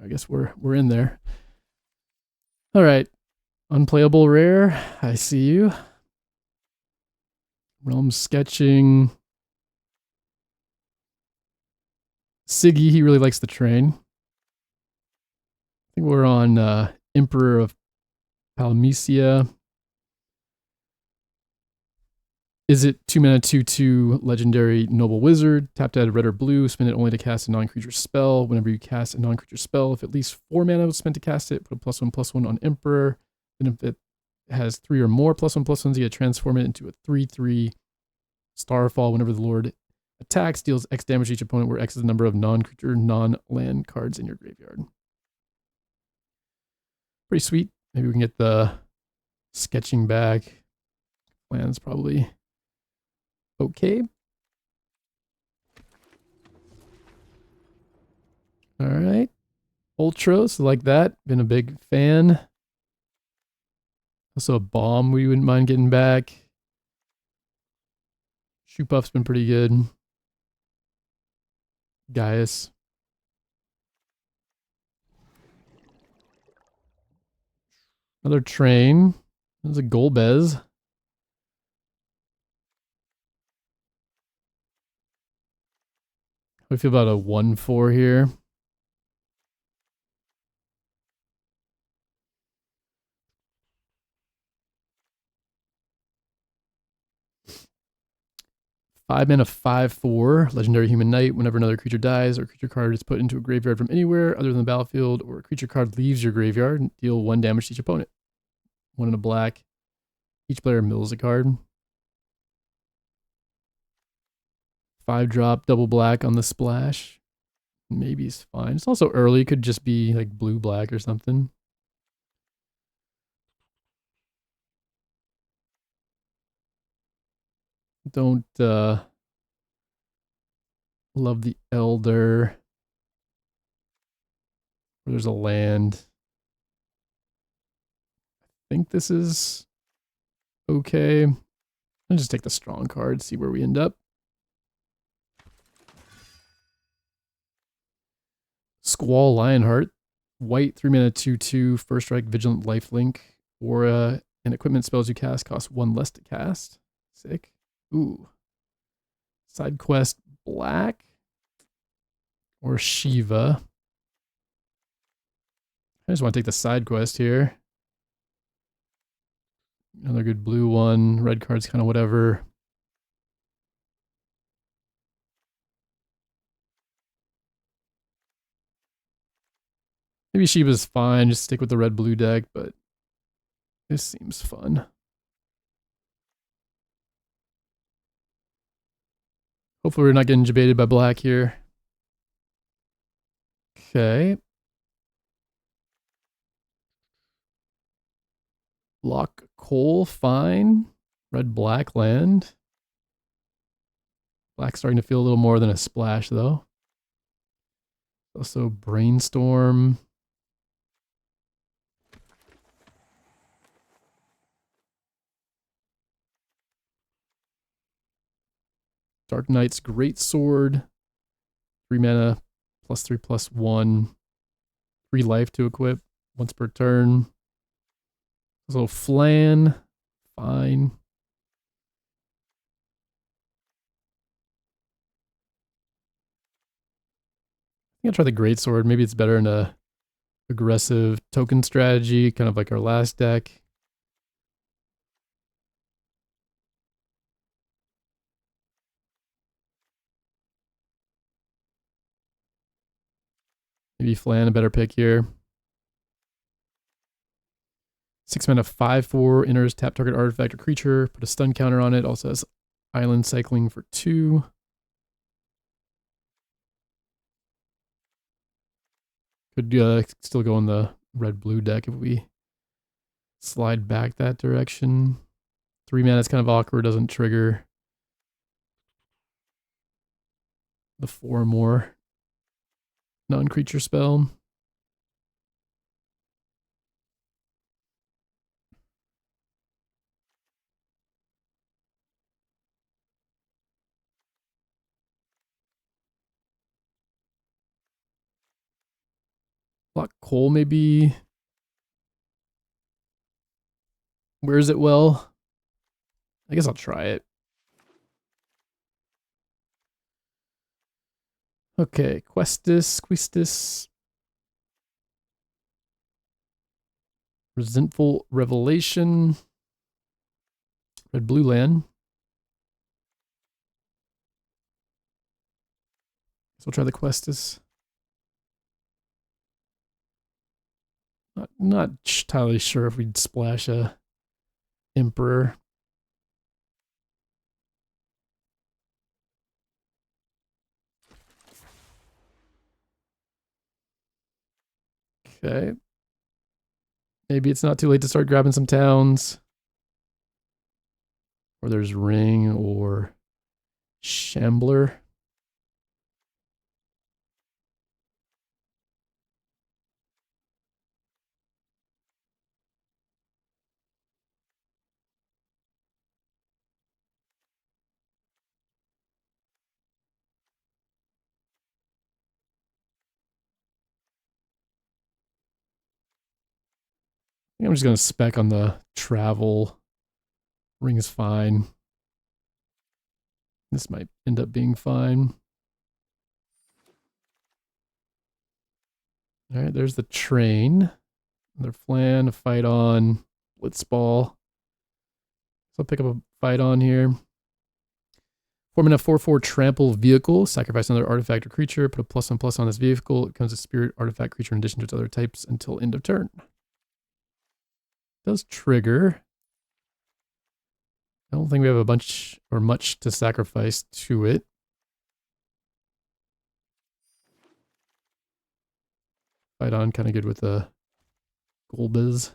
guess we're in there. All right. Unplayable rare. I see you. Realm sketching. Siggy, he really likes the train. I think we're on Emperor of Palmecia. Is it 2 mana 2/2 legendary noble wizard? Tap to add red or blue. Spend it only to cast a non-creature spell. Whenever you cast a non-creature spell, if at least 4 mana was spent to cast it, put a +1/+1 on Emperor. Then if it has 3 or more +1/+1s, you get to transform it into a 3/3 Starfall. Whenever the Lord attacks, deals X damage to each opponent, where X is the number of non-creature, non-land cards in your graveyard. Pretty sweet. Maybe we can get the sketching back. Plans probably okay. All right. Ultros, like that. Been a big fan. Also a bomb we wouldn't mind getting back. Shoe Puff's been pretty good. Gaius. Another train. There's a Golbez. How do you feel about a 1/4 here? Five mana 5/4, legendary human knight. Whenever another creature dies or a creature card is put into a graveyard from anywhere other than the battlefield, or a creature card leaves your graveyard, and deal 1 damage to each opponent. 1 in a black. Each player mills a card. 5-drop, double black on the splash. Maybe it's fine. It's also early. Could just be like blue-black or something. Don't love the Elder. There's a land. I think this is okay. I'll just take the strong card, see where we end up. Squall Lionheart. White, 3 mana 2/2, first strike, vigilant lifelink. Aura and equipment spells you cast cost 1 less to cast. Sick. Ooh. Sidequest black. Or Shiva. I just want to take the side quest here. Another good blue one. Red card's kind of whatever. Maybe Shiva's fine. Just stick with the red-blue deck, but this seems fun. Hopefully we're not getting debated by black here. Okay. Locke Cole, fine. Red-black land. Black's starting to feel a little more than a splash, though. Also Brainstorm. Dark Knight's Greatsword. 3 mana, +3/+1. 3 life to equip, once per turn. So Flan, fine. I think I'll try the Greatsword. Maybe it's better in a aggressive token strategy, kind of like our last deck. Maybe Flan a better pick here. 6 mana 5/4, enters, tap target artifact or creature, put a stun counter on it. Also has island cycling for 2. Could still go in the red-blue deck if we slide back that direction. 3 mana is kind of awkward, doesn't trigger the 4 more non-creature spell. Locke Cole maybe. Where's it well? I guess I'll try it. Okay, Quistis. Resentful Revelation. Red blue land. So we'll try the Quistis. Not entirely sure if we'd splash a Emperor. Okay. Maybe it's not too late to start grabbing some towns. Or there's Ring or Shambler. I'm just going to spec on the travel. Ring is fine. This might end up being fine. All right, there's the train. Another flan, a fight on, Blitzball. So I'll pick up a fight on here. 4-mana 4/4 trample vehicle. Sacrifice another artifact or creature. Put a +1/+1 on this vehicle. It becomes a spirit artifact creature in addition to its other types until end of turn. Does trigger. I don't think we have a bunch or much to sacrifice to it. Fight on, kind of good with the Golbez.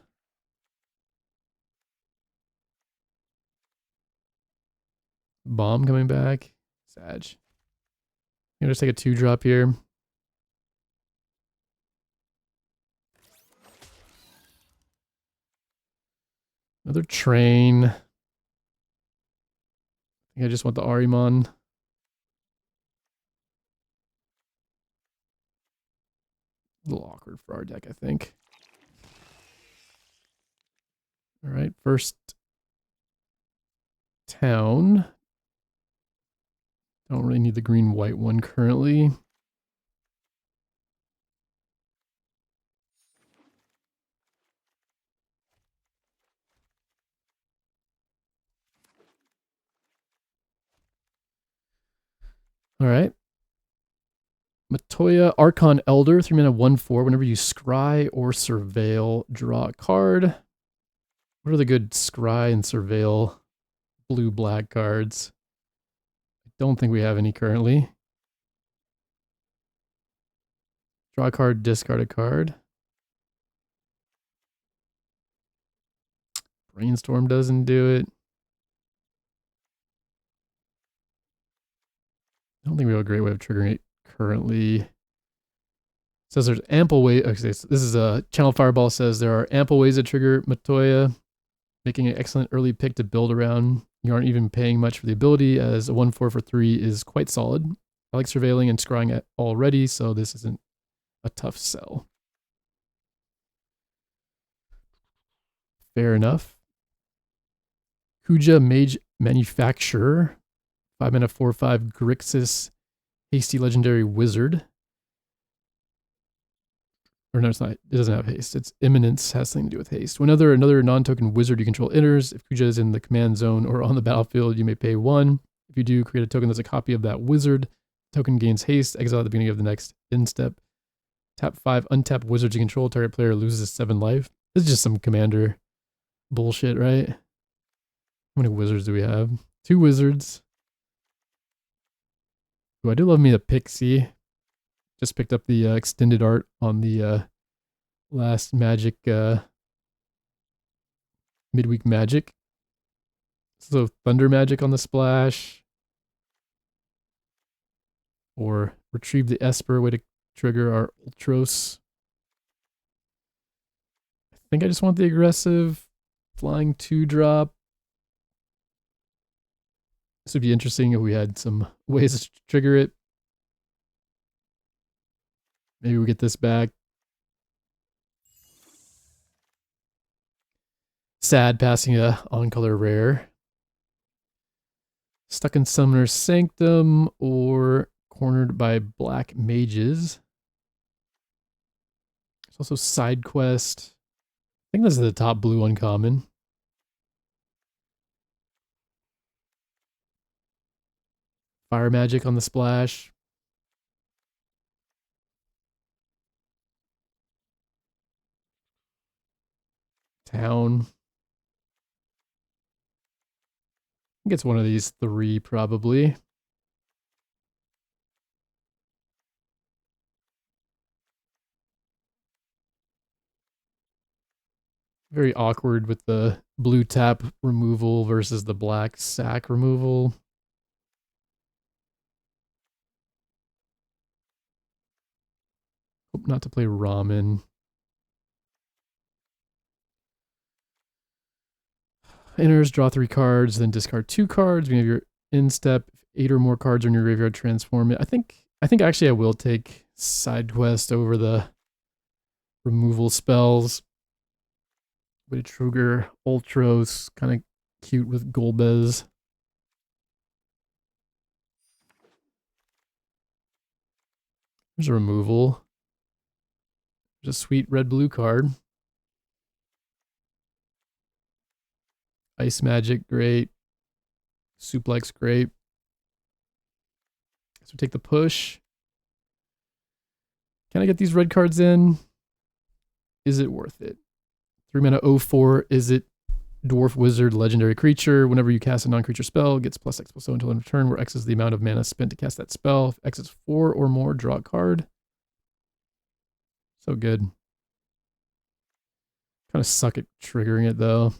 Bomb coming back. Sag. I'm going to just take a 2-drop here. Another train. I think I just want the Ahriman. A little awkward for our deck, I think. All right, first town. Don't really need the green-white one currently. All right. Matoya, Archon Elder, 3-mana 1/4. Whenever you scry or surveil, draw a card. What are the good scry and surveil blue-black cards? I don't think we have any currently. Draw a card, discard a card. Brainstorm doesn't do it. I don't think we have a great way of triggering it currently. It says there's ample way. Okay, this is a Channel Fireball says there are ample ways to trigger Matoya, making an excellent early pick to build around. You aren't even paying much for the ability, as a 1/4 for 3 is quite solid. I like surveilling and scrying it already, so this isn't a tough sell. Fair enough. Kuja Mage Manufacturer, 5-mana 4/5 Grixis Hasty Legendary Wizard. Or no, it's not. It doesn't have haste. Its imminence has something to do with haste. Whenever another non-token wizard you control enters, if Kuja is in the command zone or on the battlefield, you may pay 1. If you do, create a token that's a copy of that wizard. Token gains haste. Exile at the beginning of the next end step. Tap 5 untapped wizards you control. Target player loses 7 life. This is just some commander bullshit, right? How many wizards do we have? 2 wizards. Ooh, I do love me a Pixie. Just picked up the extended art on the last Magic, midweek Magic. So Thunder Magic on the splash. Or Retrieve the Esper, way to trigger our Ultros. I think I just want the aggressive flying 2-drop. This would be interesting if we had some ways to trigger it. Maybe we get this back. Sad passing a on-color rare. Stuck in Summoner's Sanctum or cornered by black mages. There's also Sidequest. I think this is the top blue uncommon. Fire magic on the splash. Town. Gets one of these three probably. Very awkward with the blue tap removal versus the black sack removal. Hope not to play Ramen. Enters, draw 3 cards, then discard 2 cards. When you have your instep, if 8 or more cards are in your graveyard, transform it. I think actually I will take Sidequest over the removal spells. Way to trigger Ultros, kind of cute with Golbez. There's a removal. There's a sweet red-blue card. Ice Magic, great. Suplex, great. So take the push. Can I get these red cards in? Is it worth it? 3 mana 0/4. Is it Dwarf Wizard Legendary Creature? Whenever you cast a non-creature spell, it gets +X/+0 until end of turn, where X is the amount of mana spent to cast that spell. If X is 4 or more, draw a card. So good. Kind of suck at triggering it though.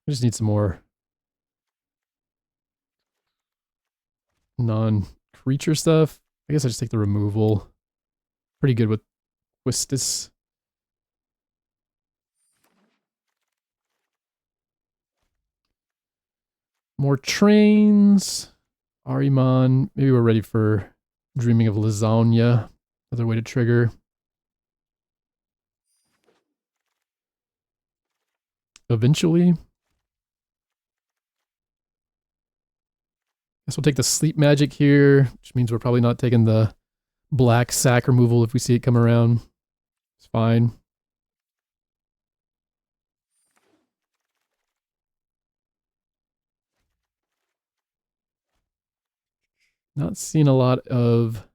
I just need some more non-creature stuff. I guess I just take the removal. Pretty good with Quistis. More trains. Ariman. Maybe we're ready for Dreaming of Lasagna. Another way to trigger. Eventually. Guess we'll take the sleep magic here, which means we're probably not taking the black sack removal if we see it come around. It's fine. Not seeing a lot of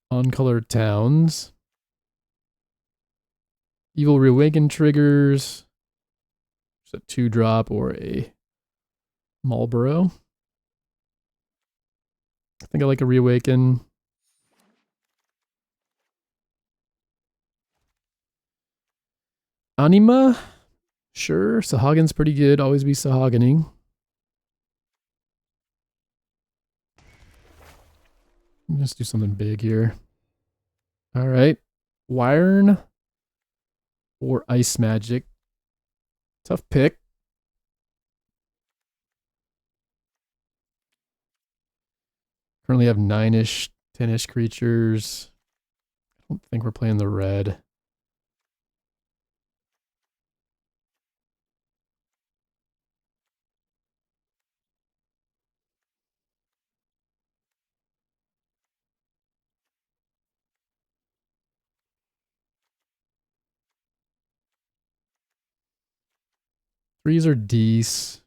on-colored towns. Evil Reawaken triggers. There's a 2-drop or a Marlboro. I think I like a Reawaken. Anima? Sure. Sahagins pretty good. Always be Sahagining. Let's do something big here. All right. Wyern or Ice Magic. Tough pick. Currently have 9-ish, 10-ish creatures. I don't think we're playing the red. Threes are D's.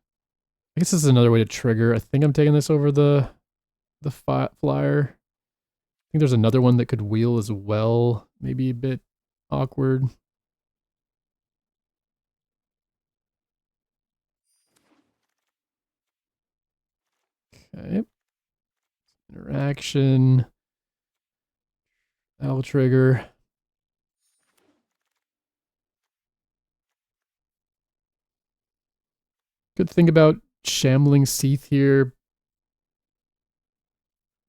I guess this is another way to trigger. I think I'm taking this over the flyer. I think there's another one that could wheel as well. Maybe a bit awkward. Okay. Interaction. That'll trigger. Good thing about Shambling Seath here.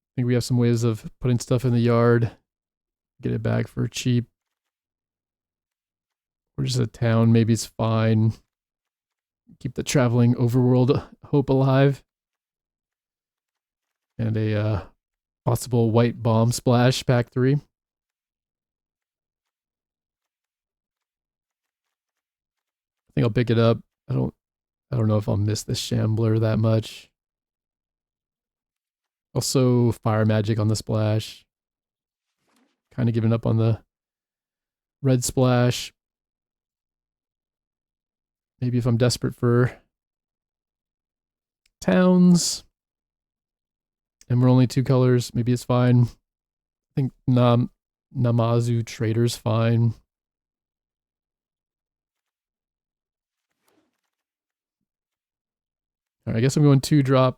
I think we have some ways of putting stuff in the yard. Get it back for cheap. Or just a town, maybe it's fine. Keep the traveling overworld hope alive. And a Possible white bomb splash, pack 3. I think I'll pick it up. I don't know if I'll miss the Shambler that much. Also, Fire Magic on the splash. Kind of giving up on the red splash. Maybe if I'm desperate for towns and we're only 2 colors, maybe it's fine. I think Namazu Trader's fine. All right, I guess I'm going 2-drop.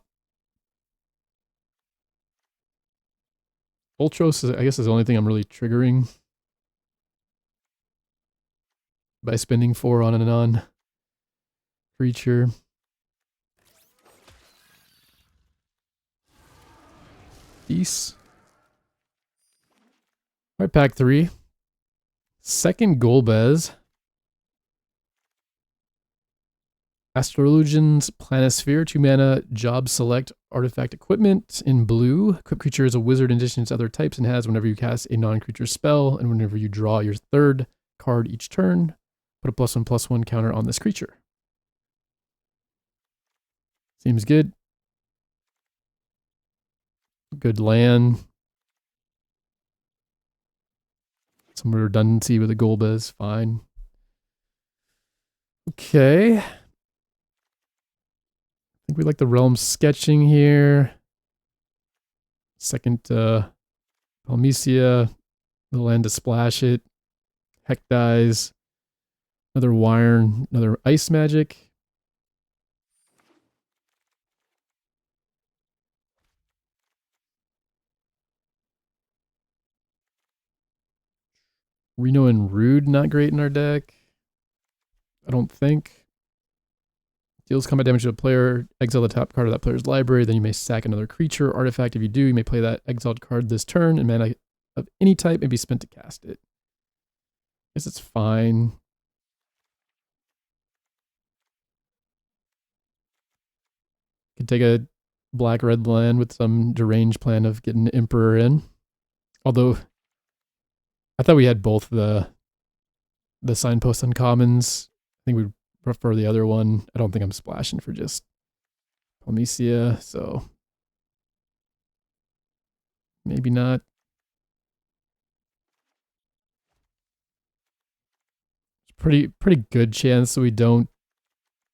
Ultros, I guess, is the only thing I'm really triggering by spending 4 on an on creature. Peace. All right, pack 3. Second Golbez. Astrologian's Planisphere, 2 mana, job select artifact equipment in blue. Equipped creature is a wizard in addition to other types and has whenever you cast a non-creature spell and whenever you draw your 3rd card each turn, put a +1/+1 counter on this creature. Seems good. Good land. Some redundancy with a Golbez, fine. Okay. I think we like the realm sketching here. Second Palmecia, the land to splash it. Heck dies. Another wire, another ice magic. Reno and Rude, not great in our deck. I don't think. Deals combat damage to a player, exile the top card of that player's library, then you may sack another creature or artifact. If you do, you may play that exiled card this turn, and mana of any type may be spent to cast it. I guess it's fine. Could take a black-red land with some deranged plan of getting Emperor in. Although, I thought we had both the signpost uncommons. I think we'd prefer the other one. I don't think I'm splashing for just Palmecia, so maybe not. Pretty good chance that we don't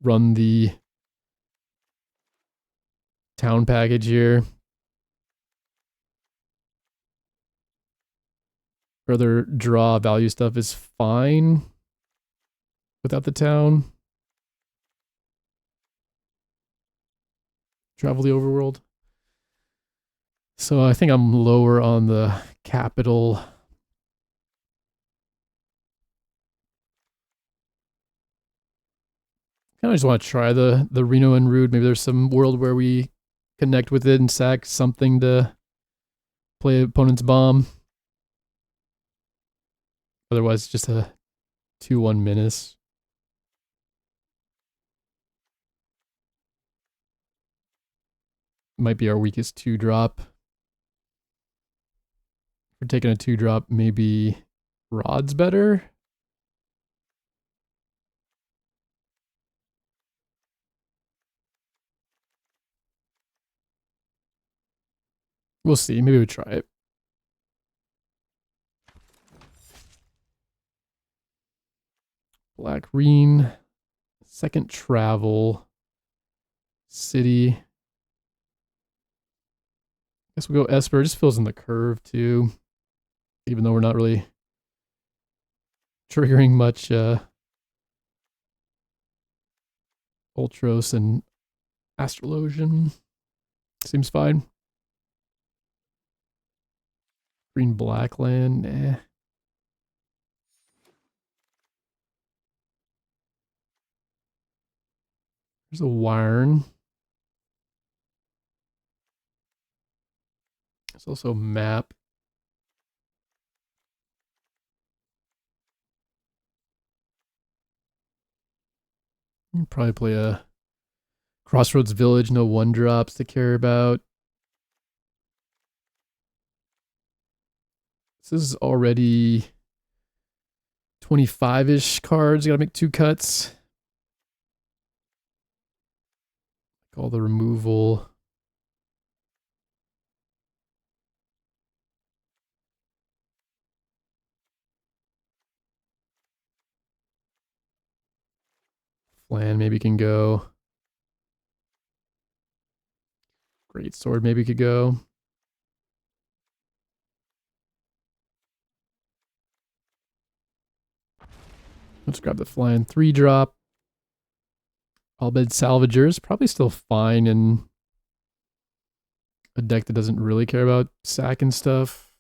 run the town package here. Rather draw value stuff is fine without the town. Travel the overworld. So I think I'm lower on the capital. I just want to try the Reno and Rude. Maybe there's some world where we connect with it and sack something to play opponent's bomb. Otherwise, just a 2/1 menace. Might be our weakest 2-drop. If we're taking a 2-drop, maybe Rod's better. We'll see. Maybe we try it. Black Reen. Second travel. City. Guess we'll go Esper. It just fills in the curve too. Even though we're not really triggering much Ultros and Astrologian. Seems fine. Green black land, nah. There's a Wyern. There's also a map. You can probably play a Crossroads Village, no 1-drops to care about. So this is already 25-ish cards. You gotta make 2 cuts. All the removal. Flan maybe can go. Great sword maybe could go. Let's grab the flying 3-drop. Golbez Salvagers, probably still fine in a deck that doesn't really care about sack and stuff.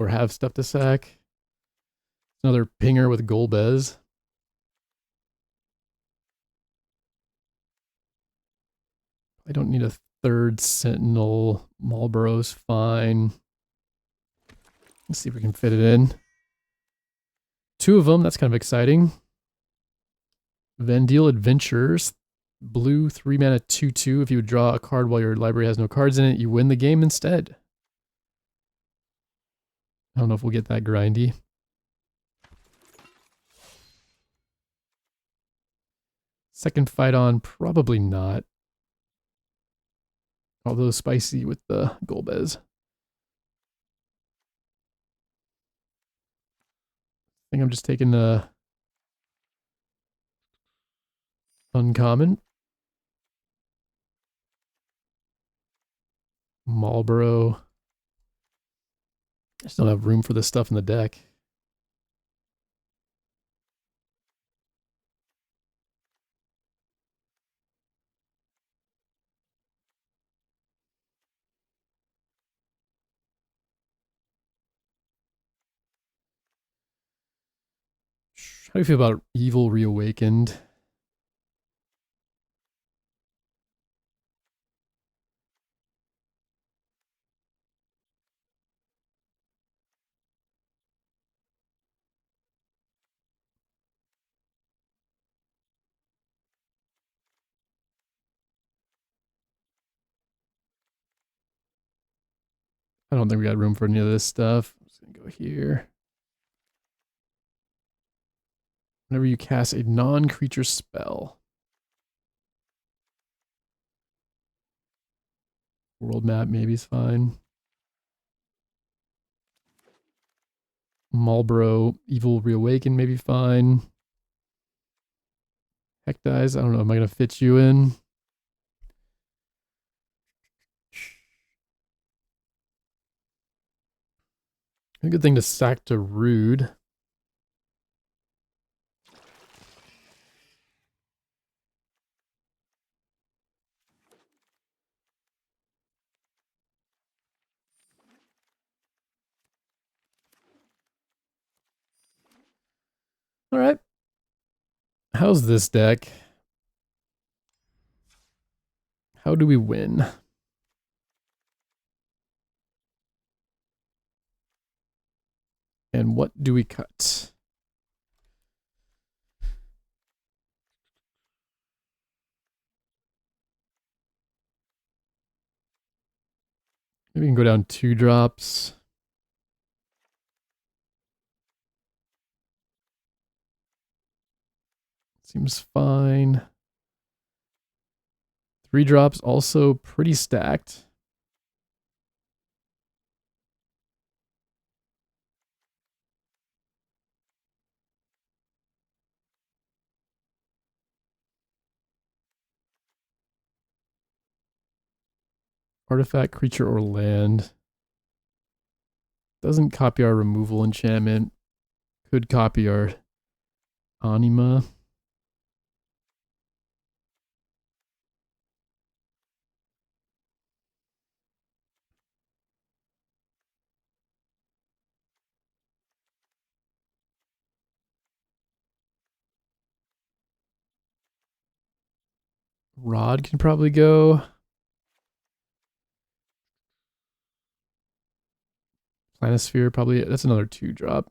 Or have stuff to sack. Another pinger with Golbez. I don't need a 3rd Sentinel. Marlboro's fine. Let's see if we can fit it in. 2 of them, that's kind of exciting. Vendil Adventures. Blue 3 mana 2/2. If you would draw a card while your library has no cards in it, you win the game instead. I don't know if we'll get that grindy. Second fight on, probably not. Although spicy with the Golbez. I think I'm just taking a uncommon. Marlboro. I just don't have room for this stuff in the deck. How do you feel about Evil Reawakened? I don't think we got room for any of this stuff. I'm just going to go here. Whenever you cast a non-creature spell. World map maybe is fine. Marlboro Evil Reawaken maybe fine. Heck dies. I don't know. Am I going to fit you in? A good thing to sack to Rude. All right. How's this deck? How do we win? And what do we cut? Maybe we can go down 2 drops. Seems fine. 3 drops also pretty stacked. Artifact, creature, or land. Doesn't copy our removal enchantment. Could copy our Anima. Rod can probably go. Planisphere probably. That's another 2 drop.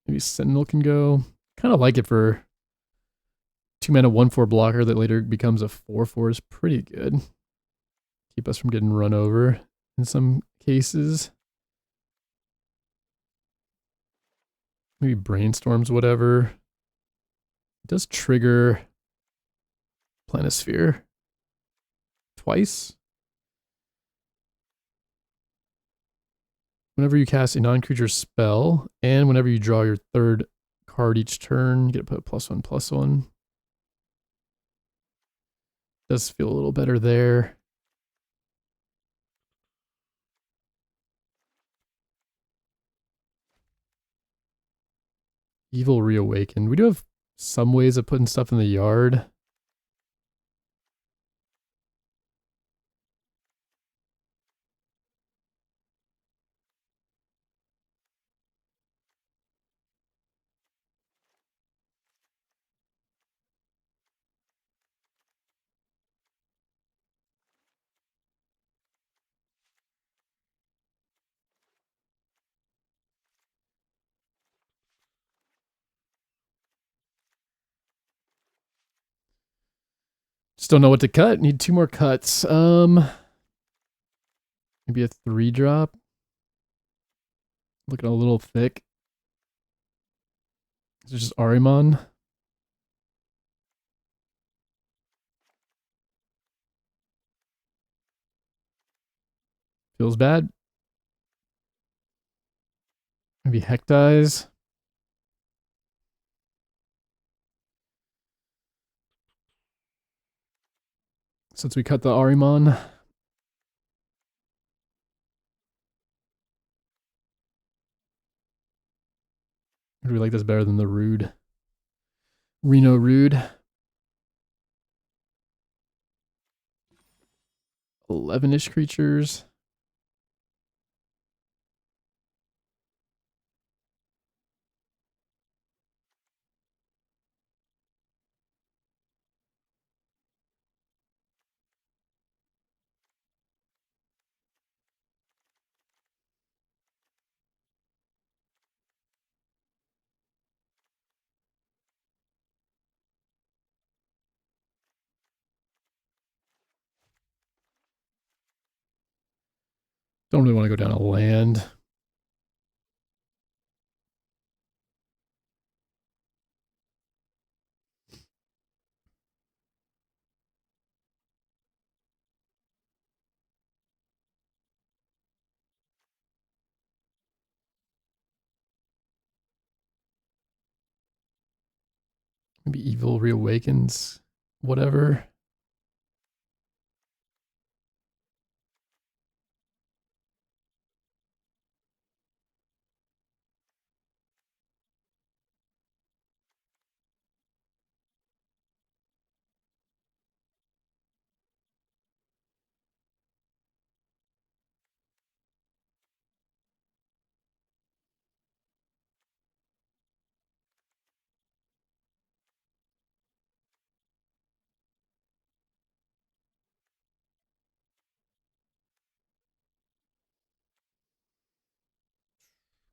Maybe Sentinel can go. Kind of like it for 2 mana 1/4 blocker that later becomes a 4/4 is pretty good. Keep us from getting run over in some cases. Maybe Brainstorms, whatever. It does trigger Planisphere twice. Whenever you cast a non-creature spell, and whenever you draw your third card each turn, you get to put +1/+1. Does feel a little better there. Evil Reawakened. We do have some ways of putting stuff in the yard. Just don't know what to cut. Need 2 more cuts. Maybe a 3-drop. Looking a little thick. Is it just Ahriman? Feels bad. Maybe Hectize. Since we cut the Ahriman. Or do we like this better than the Rude? Reno Rude. 11-ish creatures. Don't really want to go down a land. Maybe Evil Reawakens. Whatever.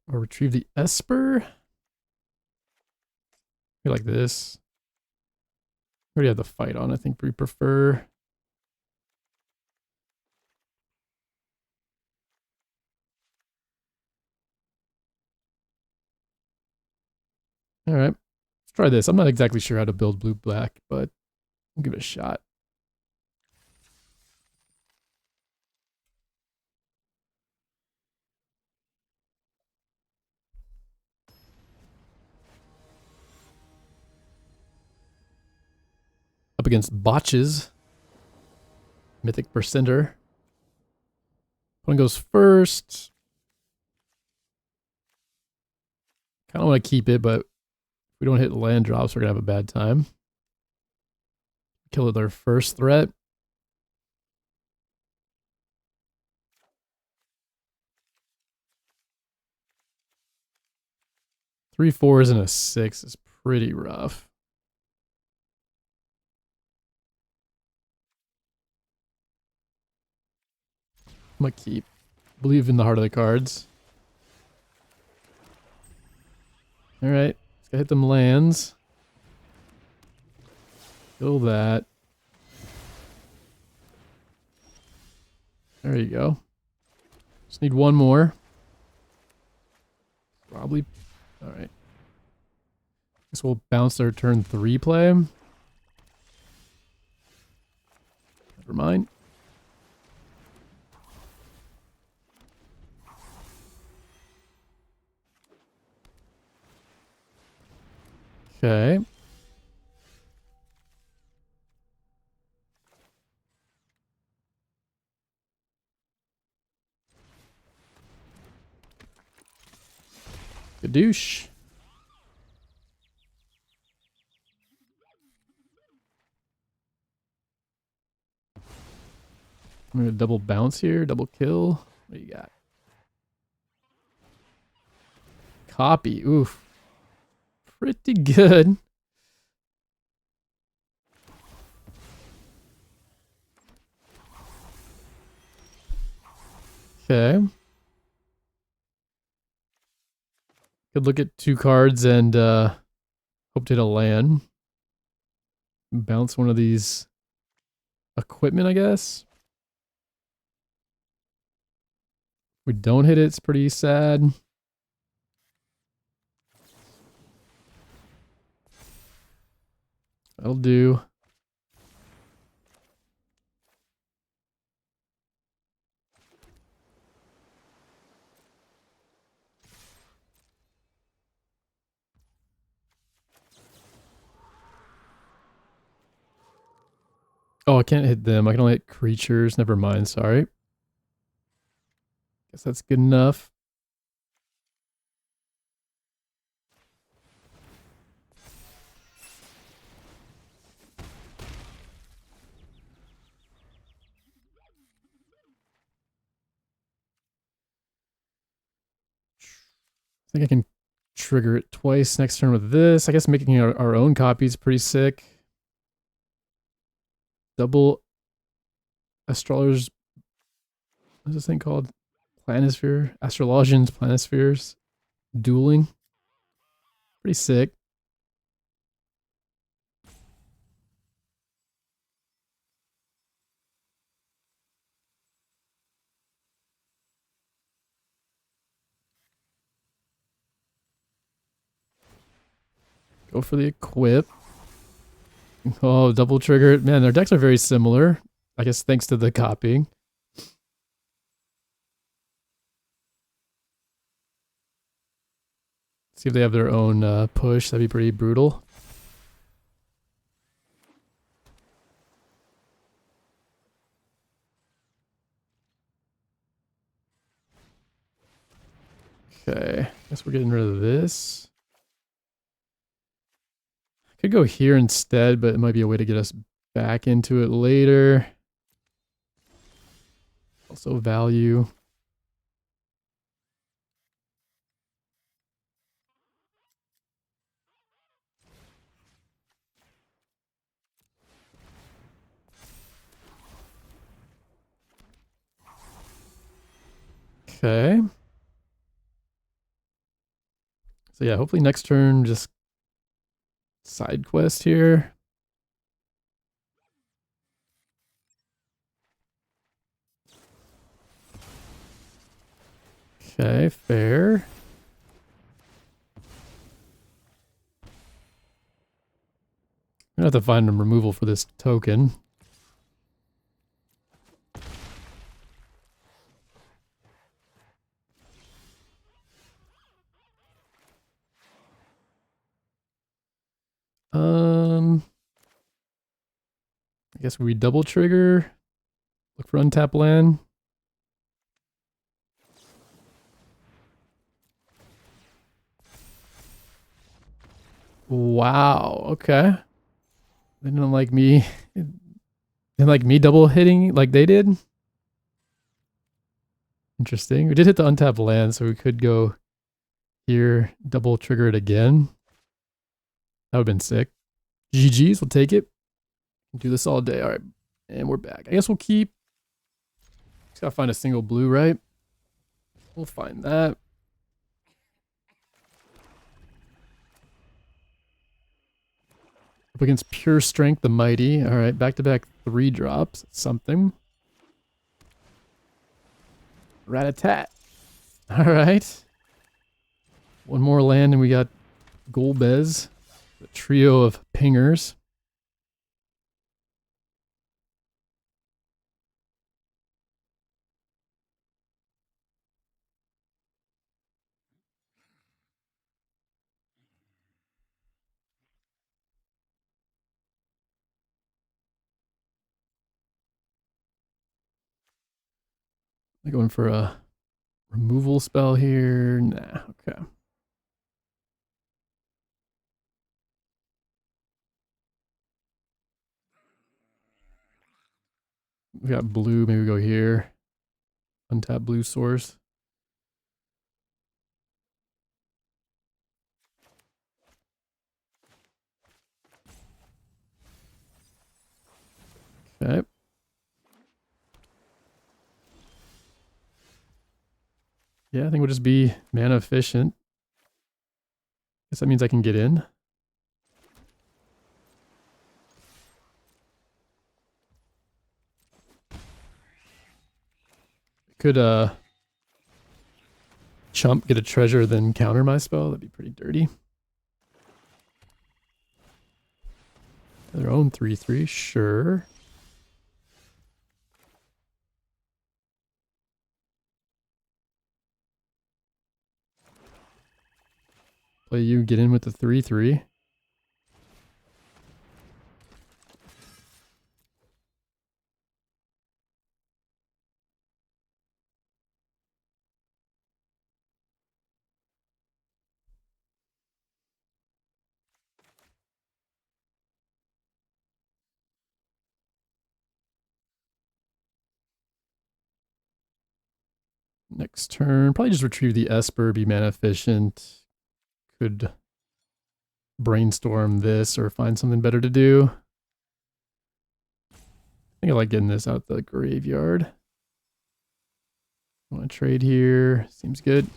Or Retrieve the Esper. I like this. We already have the fight on. I think we prefer. All right. Let's try this. I'm not exactly sure how to build blue-black, but we'll give it a shot. Up against Botches. Mythic Percenter. One goes first. Kind of want to keep it, but if we don't hit land drops, we're going to have a bad time. Kill their first threat. Three 4s and a 6 is pretty rough. I'm going to keep. Believe in the heart of the cards. All right. This hit them lands. Kill that. There you go. Just need one more. Probably. Alright. Guess we'll bounce our turn 3 play. Never mind. Okay. Gadoosh. I'm gonna double bounce here, double kill. What do you got? Copy. Oof. Pretty good. Okay. Could look at 2 cards and hope to hit a land. Bounce one of these equipment, I guess. If we don't hit it, it's pretty sad. That'll do. Oh, I can't hit them. I can only hit creatures. Never mind. Sorry. Guess that's good enough. I think I can trigger it twice next turn with this. I guess making our own copy is pretty sick. Double astrologers. What's this thing called? Planisphere? Astrologians, Planispheres. Dueling. Pretty sick. Go for the equip. Oh, double trigger. Man, their decks are very similar. I guess thanks to the copying. See if they have their own push. That'd be pretty brutal. Okay, guess we're getting rid of this. Could go here instead, but it might be a way to get us back into it later. Also value. Okay. So yeah, hopefully next turn just side quest here. Okay, fair. I'm gonna have to find a removal for this token. I guess we double trigger. Look for untap land. Wow, okay. They didn't like me. Didn't like me double hitting like they did. Interesting. We did hit the untap land, so we could go here, double trigger it again. That would have been sick. GG's, we'll take it. Do this all day. All right. And we're back. I guess we'll keep. Just gotta find a single blue, right? We'll find that. Up against Pure Strength, the Mighty. All right, back-to-back 3 drops. That's something. Rat-a-tat. All right. One more land and we got Golbez. The trio of pingers. I'm going for a removal spell here. Nah, okay. We got blue, maybe we go here. Untap blue source. Okay. Yeah, I think we'll just be mana efficient. Guess that means I can get in. Could chump, get a treasure, then counter my spell. That'd be pretty dirty. Their own 3/3, sure. Play you, get in with the 3/3. Next turn, probably just retrieve the Esper, be mana efficient. Could brainstorm this or find something better to do. I think I like getting this out the graveyard. Want to trade here? Seems good.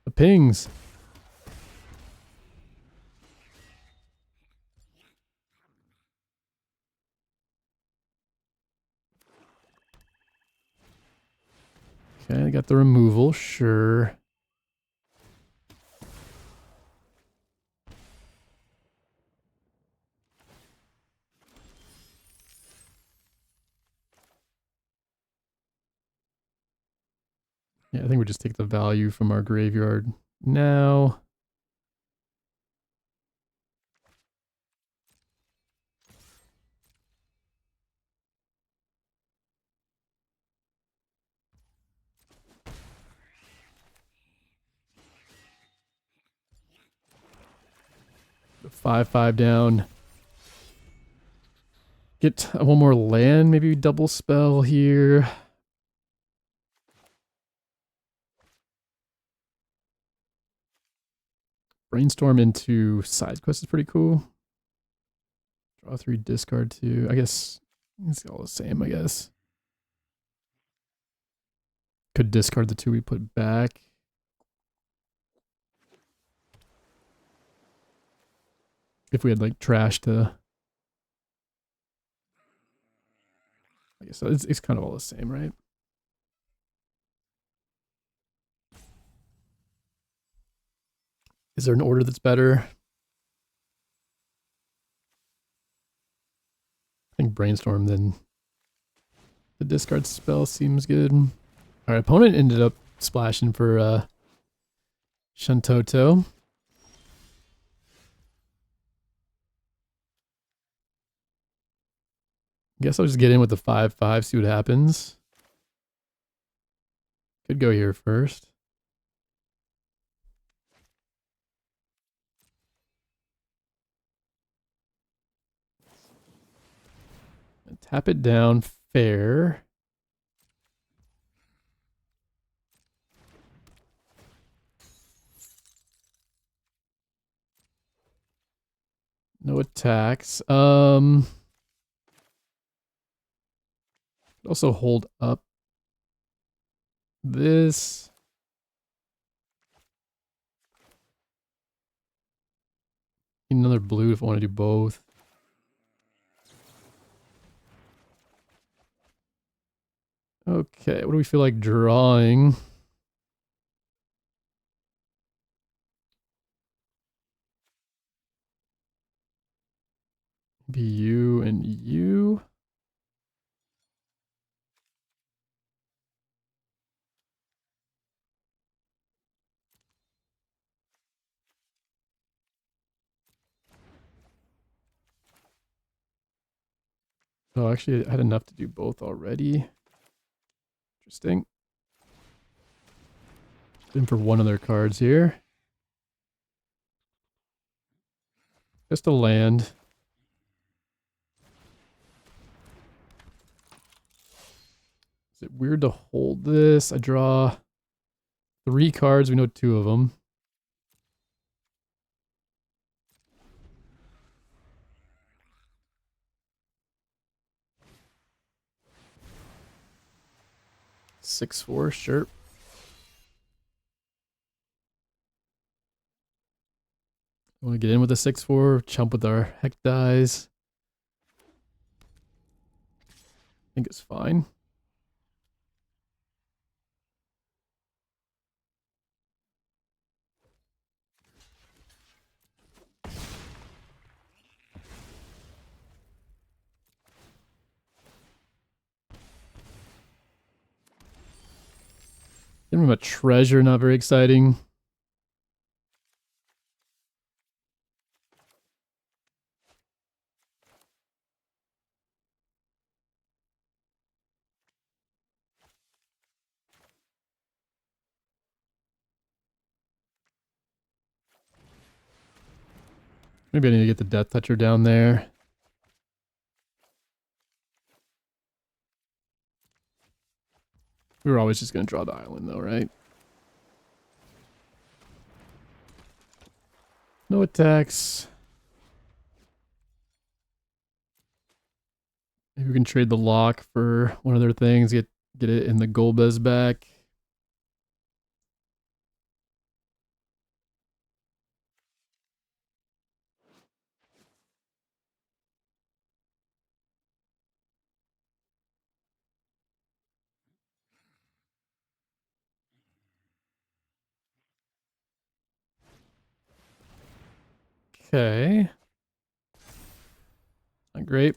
The pings. Okay, I got the removal, sure. Yeah, I think we just take the value from our graveyard now. The 5/5 down. Get one more land, maybe double spell here. Brainstorm into Sidequest is pretty cool. Draw 3, discard 2. I guess it's all the same, I guess. Could discard the 2 we put back. If we had like trash to... I guess it's kind of all the same, right? Is there an order that's better? I think Brainstorm, then the discard spell seems good. Our opponent ended up splashing for Shantoto. Guess I'll just get in with the 5/5, see what happens. Could go here first. And tap it down, fair. No attacks. Also hold up this. Need another blue if I want to do both. Okay, what do we feel like drawing? Maybe you and you. Oh, actually, I had enough to do both already. Interesting. In for one of their cards here. Just a land. Is it weird to hold this? I draw 3 cards. We know 2 of them. Six, 4, sure. Want to get in with a 6/4, chump with our heck dies. I think it's fine. Give him a treasure, not very exciting. Maybe I need to get the Death Toucher down there. We were always just going to draw the island though, right? No attacks. Maybe we can trade the Locke for one of their things, get it in the Golbez back. Okay. Not great.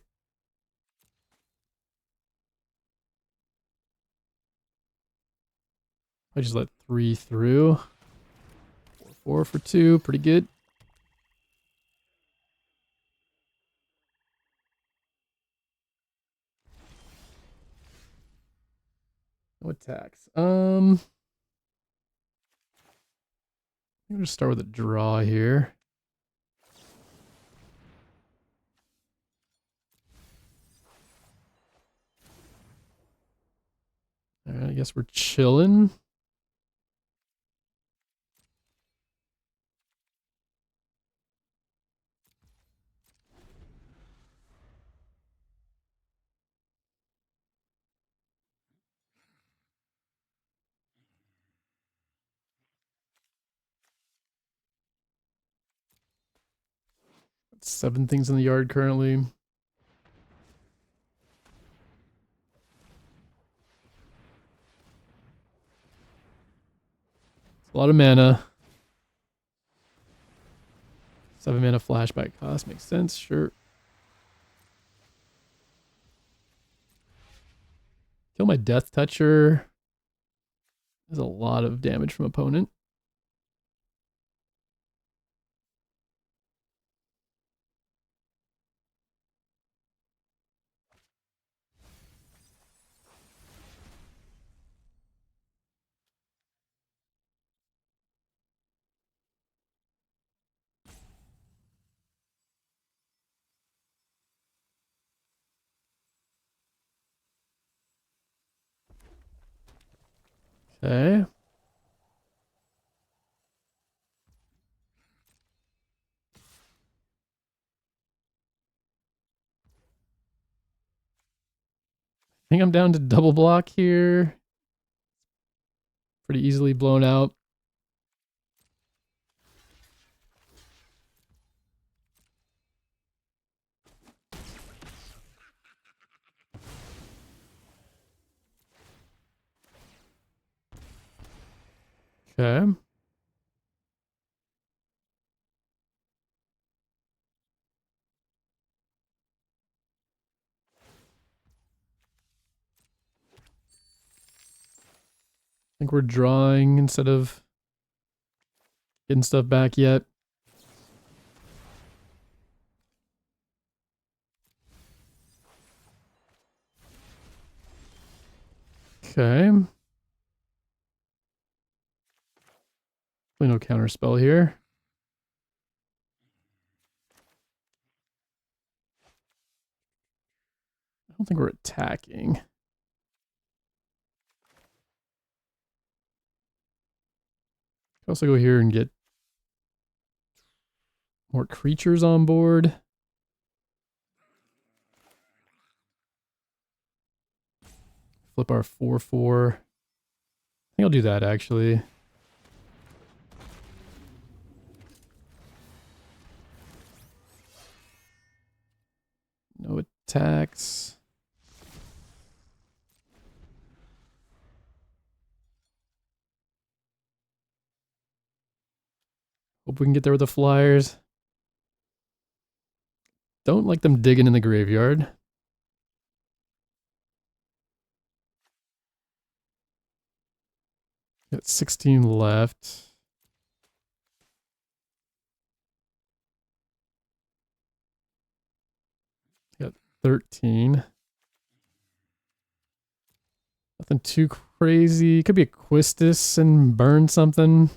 I just let 3 through. 4 for 2, pretty good. No attacks. I'm gonna start with a draw here. Alright, I guess we're chilling. Got 7 things in the yard currently. It's a lot of mana. 7 mana flashback cost makes sense, sure. Kill my Death Toucher. There's a lot of damage from opponent. Okay. I think I'm down to double block here. Pretty easily blown out. Okay. I think we're drawing instead of getting stuff back yet. Okay. No counter spell here. I don't think we're attacking. Could also go here and get more creatures on board. Flip our 4/4. I think I'll do that actually. No attacks. Hope we can get there with the flyers. Don't like them digging in the graveyard. Got 16 left. Got 13. Nothing too crazy. Could be a Quistis and burn something.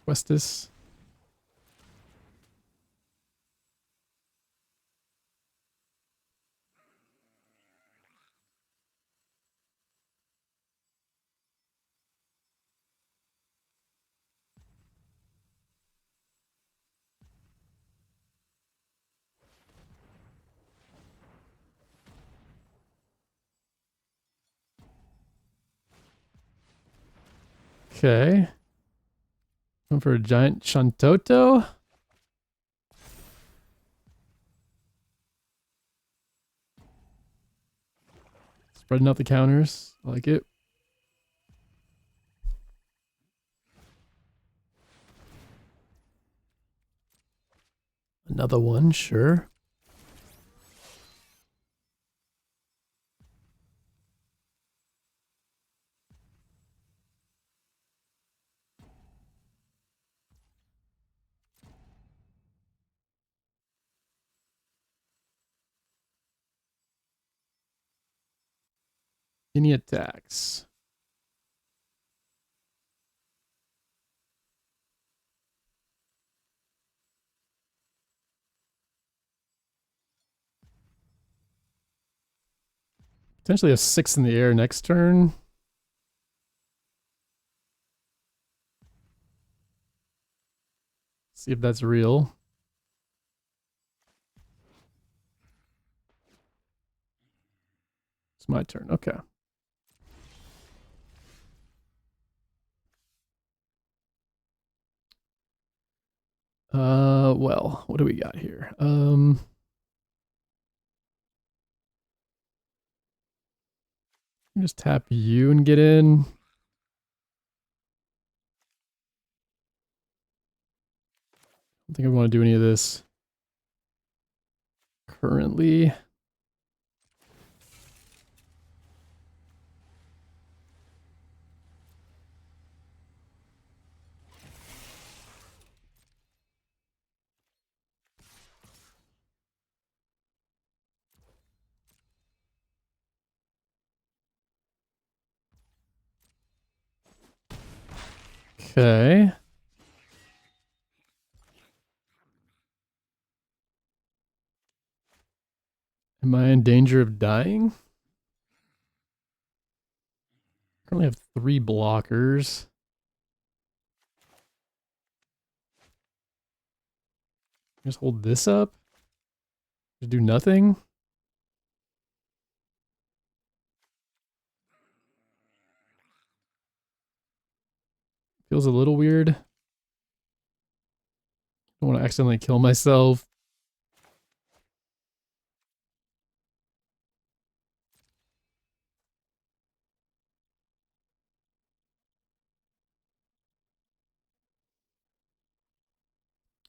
Quistis. Okay. Going for a giant Shantoto. Spreading out the counters. I like it. Another one, sure. Any attacks? Potentially a 6 in the air next turn. See if that's real. It's my turn. Okay. Well, what do we got here? Just tap you and get in. I don't think I want to do any of this currently. Okay. Am I in danger of dying? Currently have 3 blockers. Just hold this up? Just do nothing? Feels a little weird. Don't want to accidentally kill myself.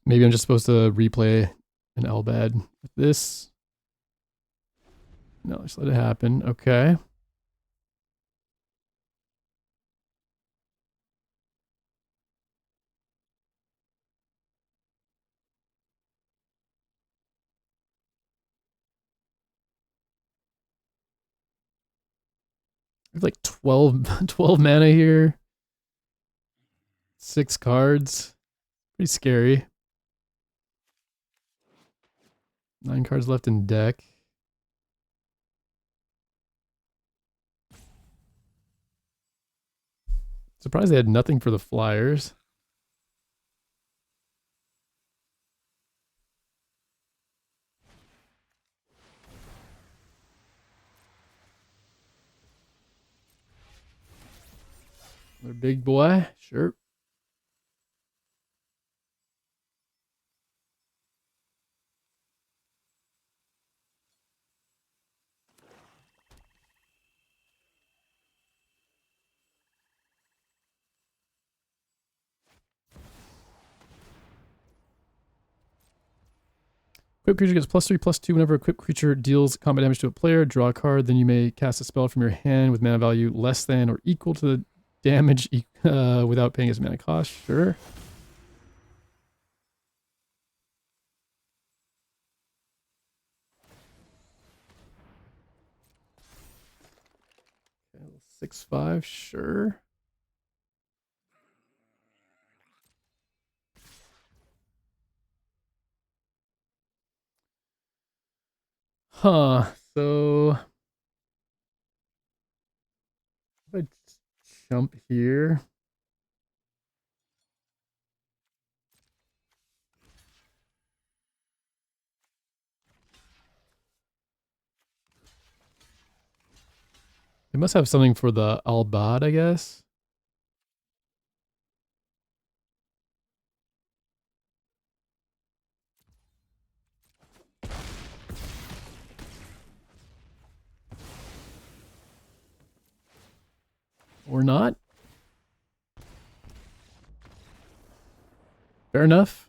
Maybe I'm just supposed to replay an Bhed with this. No, just let it happen. Okay. I have like 12 mana here. 6 cards. Pretty scary. 9 cards left in deck. Surprised they had nothing for the Flyers. Another big boy. Sure. Equipped creature gets +3/+2 whenever equipped creature deals combat damage to a player. Draw a card, then you may cast a spell from your hand with mana value less than or equal to the damage without paying its mana cost. Sure. Okay, 6/5. Sure. Huh. So if I jump here. It must have something for the Bhed, I guess. Or not. Fair enough.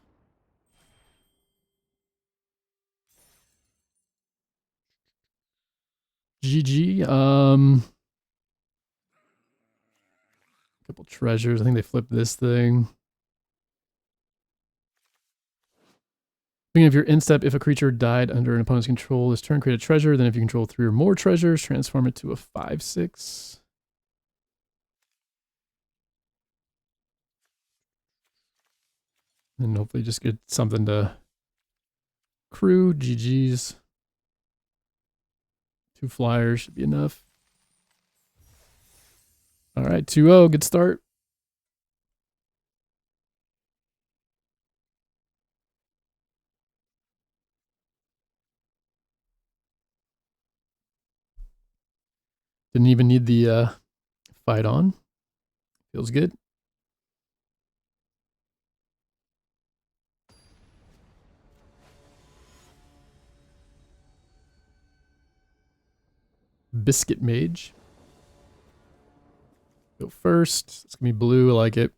GG. Couple treasures. I think they flipped this thing. Beginning of your instep, if a creature died under an opponent's control this turn, create a treasure. Then if you control 3 or more treasures, transform it to a 5/6. And hopefully just get something to crew. GG's. 2 flyers should be enough. All right, 2-0. Good start. Didn't even need the fight on. Feels good. Biscuit Mage. Go first. It's going to be blue. I like it.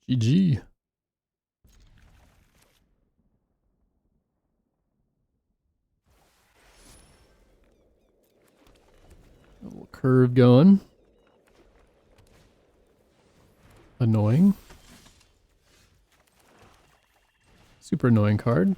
GG. A little curve going. Annoying. Super annoying card.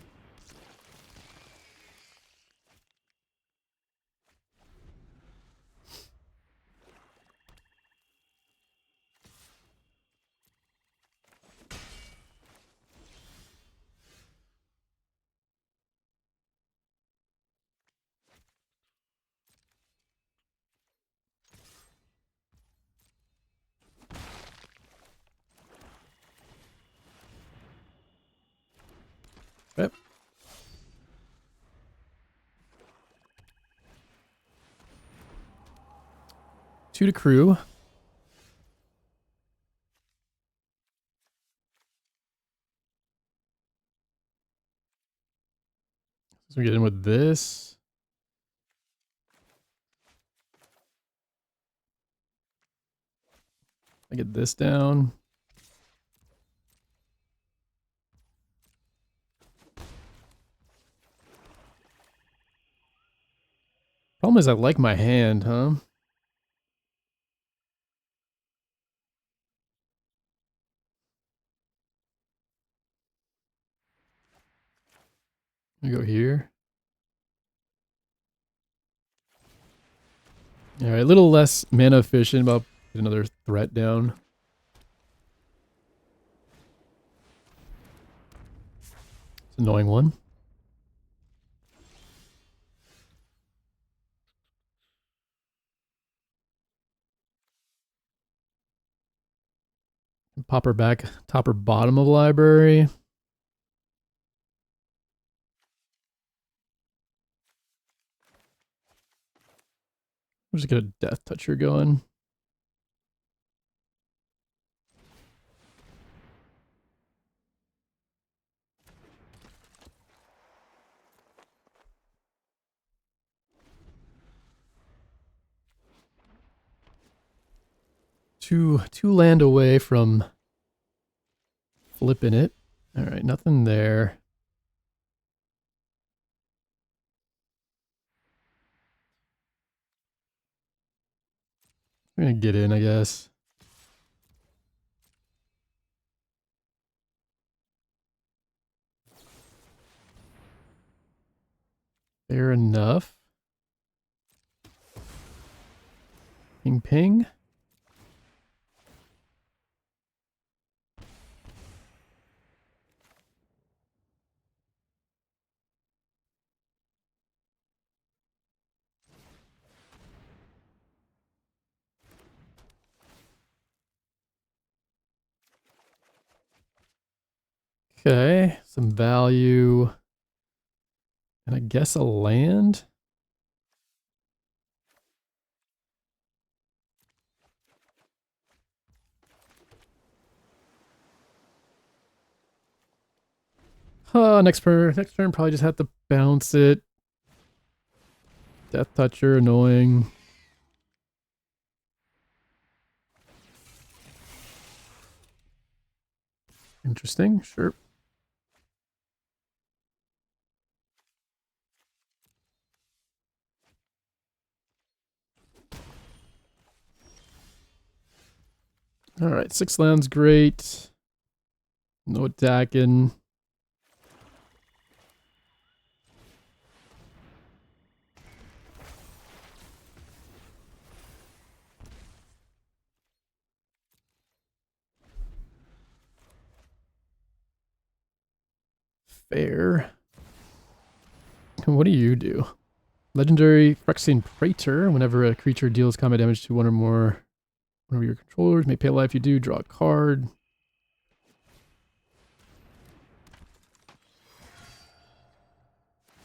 Yep. Two to crew. So we get in with this. I get this down. Problem is I like my hand, huh? We go here. All right, a little less mana efficient, but I'll get another threat down. It's an annoying one. Pop her back, top or bottom of the library. We'll just get a Death Toucher going. Two land away from flipping it. All right, nothing there. I'm gonna get in, I guess. Fair enough. Ping ping. Okay, some value. And I guess a land? Next turn probably just have to bounce it. Death Toucher, annoying. Interesting, sure. All right, 6 lands, great. No attacking. Fair. What do you do? Legendary Phyrexian Praetor. Whenever a creature deals combat damage to one or of your controllers, may pay life. You do draw a card.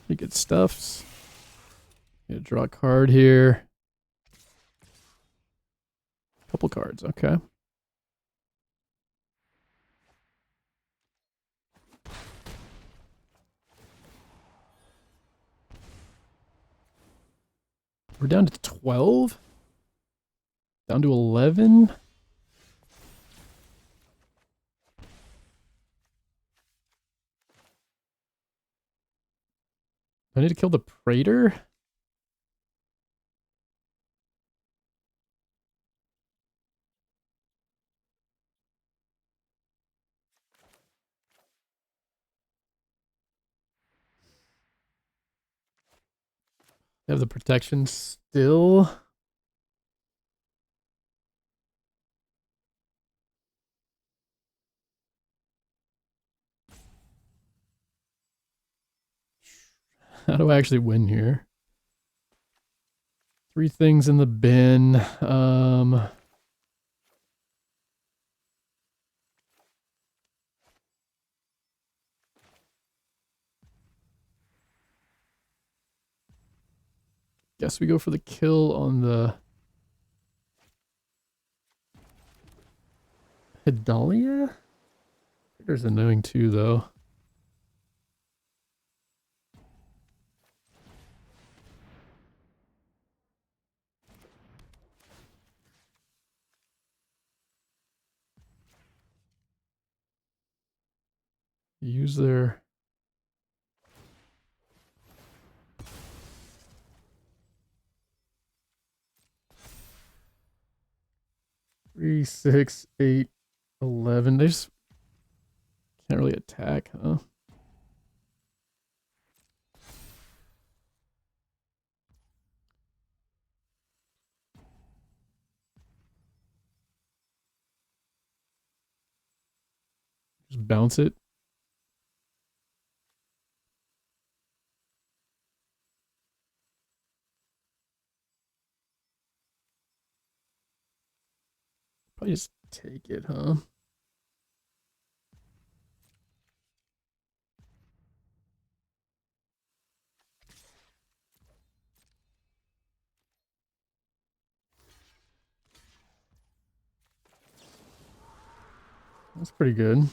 Pretty good stuffs. Gonna draw a card here. Couple cards, okay. We're down to 12? Down to 11? I need to kill the Praetor? They have the protection still. How do I actually win here? 3 things in the bin. Guess we go for the kill on the Hidalia? There's annoying too, though. Use their... 3, 6, 8, 11. They just can't really attack, huh? Just bounce it. Probably just take it, huh? That's pretty good.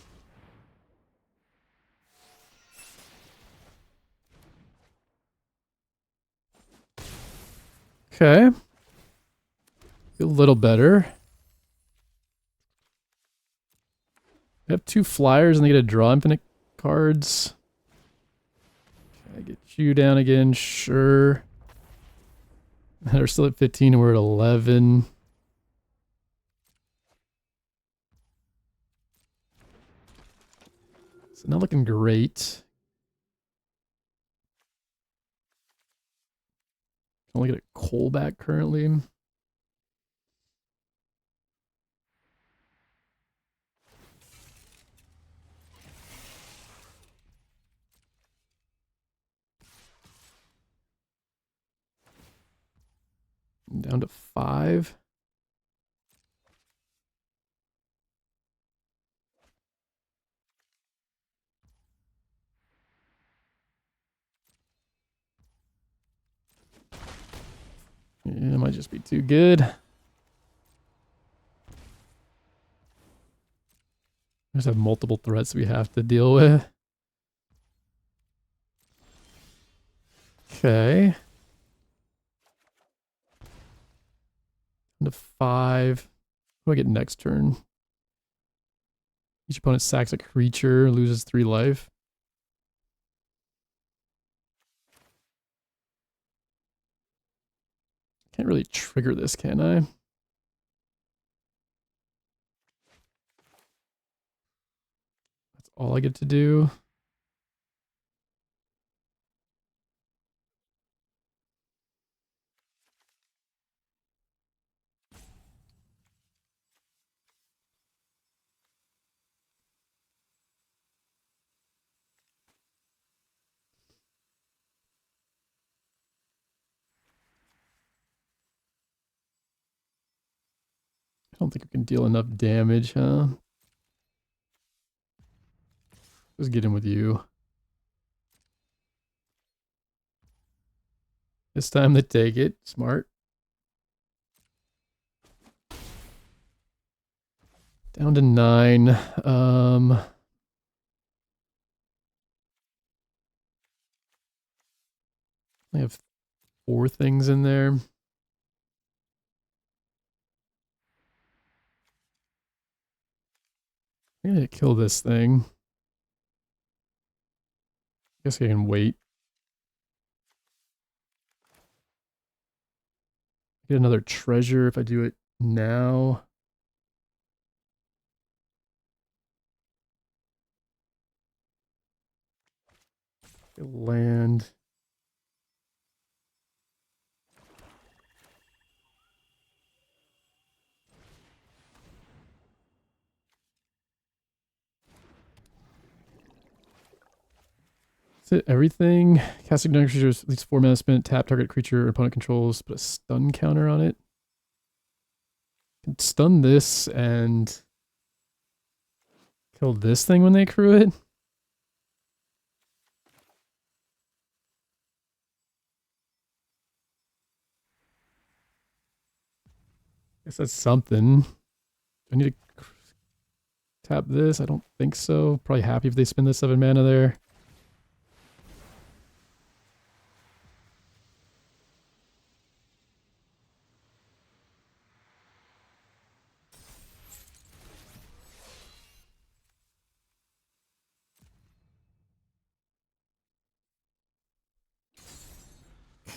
Okay. Feel a little better. I have 2 flyers and they get to draw infinite cards. Can I get you down again? Sure. They're still at 15 and we're at 11. So not looking great. Only get a Cole back currently. I'm down to 5. Yeah, it might just be too good. We just have multiple threats we have to deal with. Okay. Down to 5. What do I get next turn? Each opponent sacks a creature, loses 3 life. Can't really trigger this, can I? That's all I get to do. I don't think we can deal enough damage, huh? Let's get in with you. This time they take it. Smart. Down to 9. I have 4 things in there. I'm gonna kill this thing. Guess I can wait. Get another treasure if I do it now. Get land. Is it everything? Casting non creatures, at least 4 mana spent, tap target creature or opponent controls, put a stun counter on it. Can stun this and kill this thing when they accrue it. Guess that's something. I need to tap this. I don't think so. Probably happy if they spend the 7 mana there.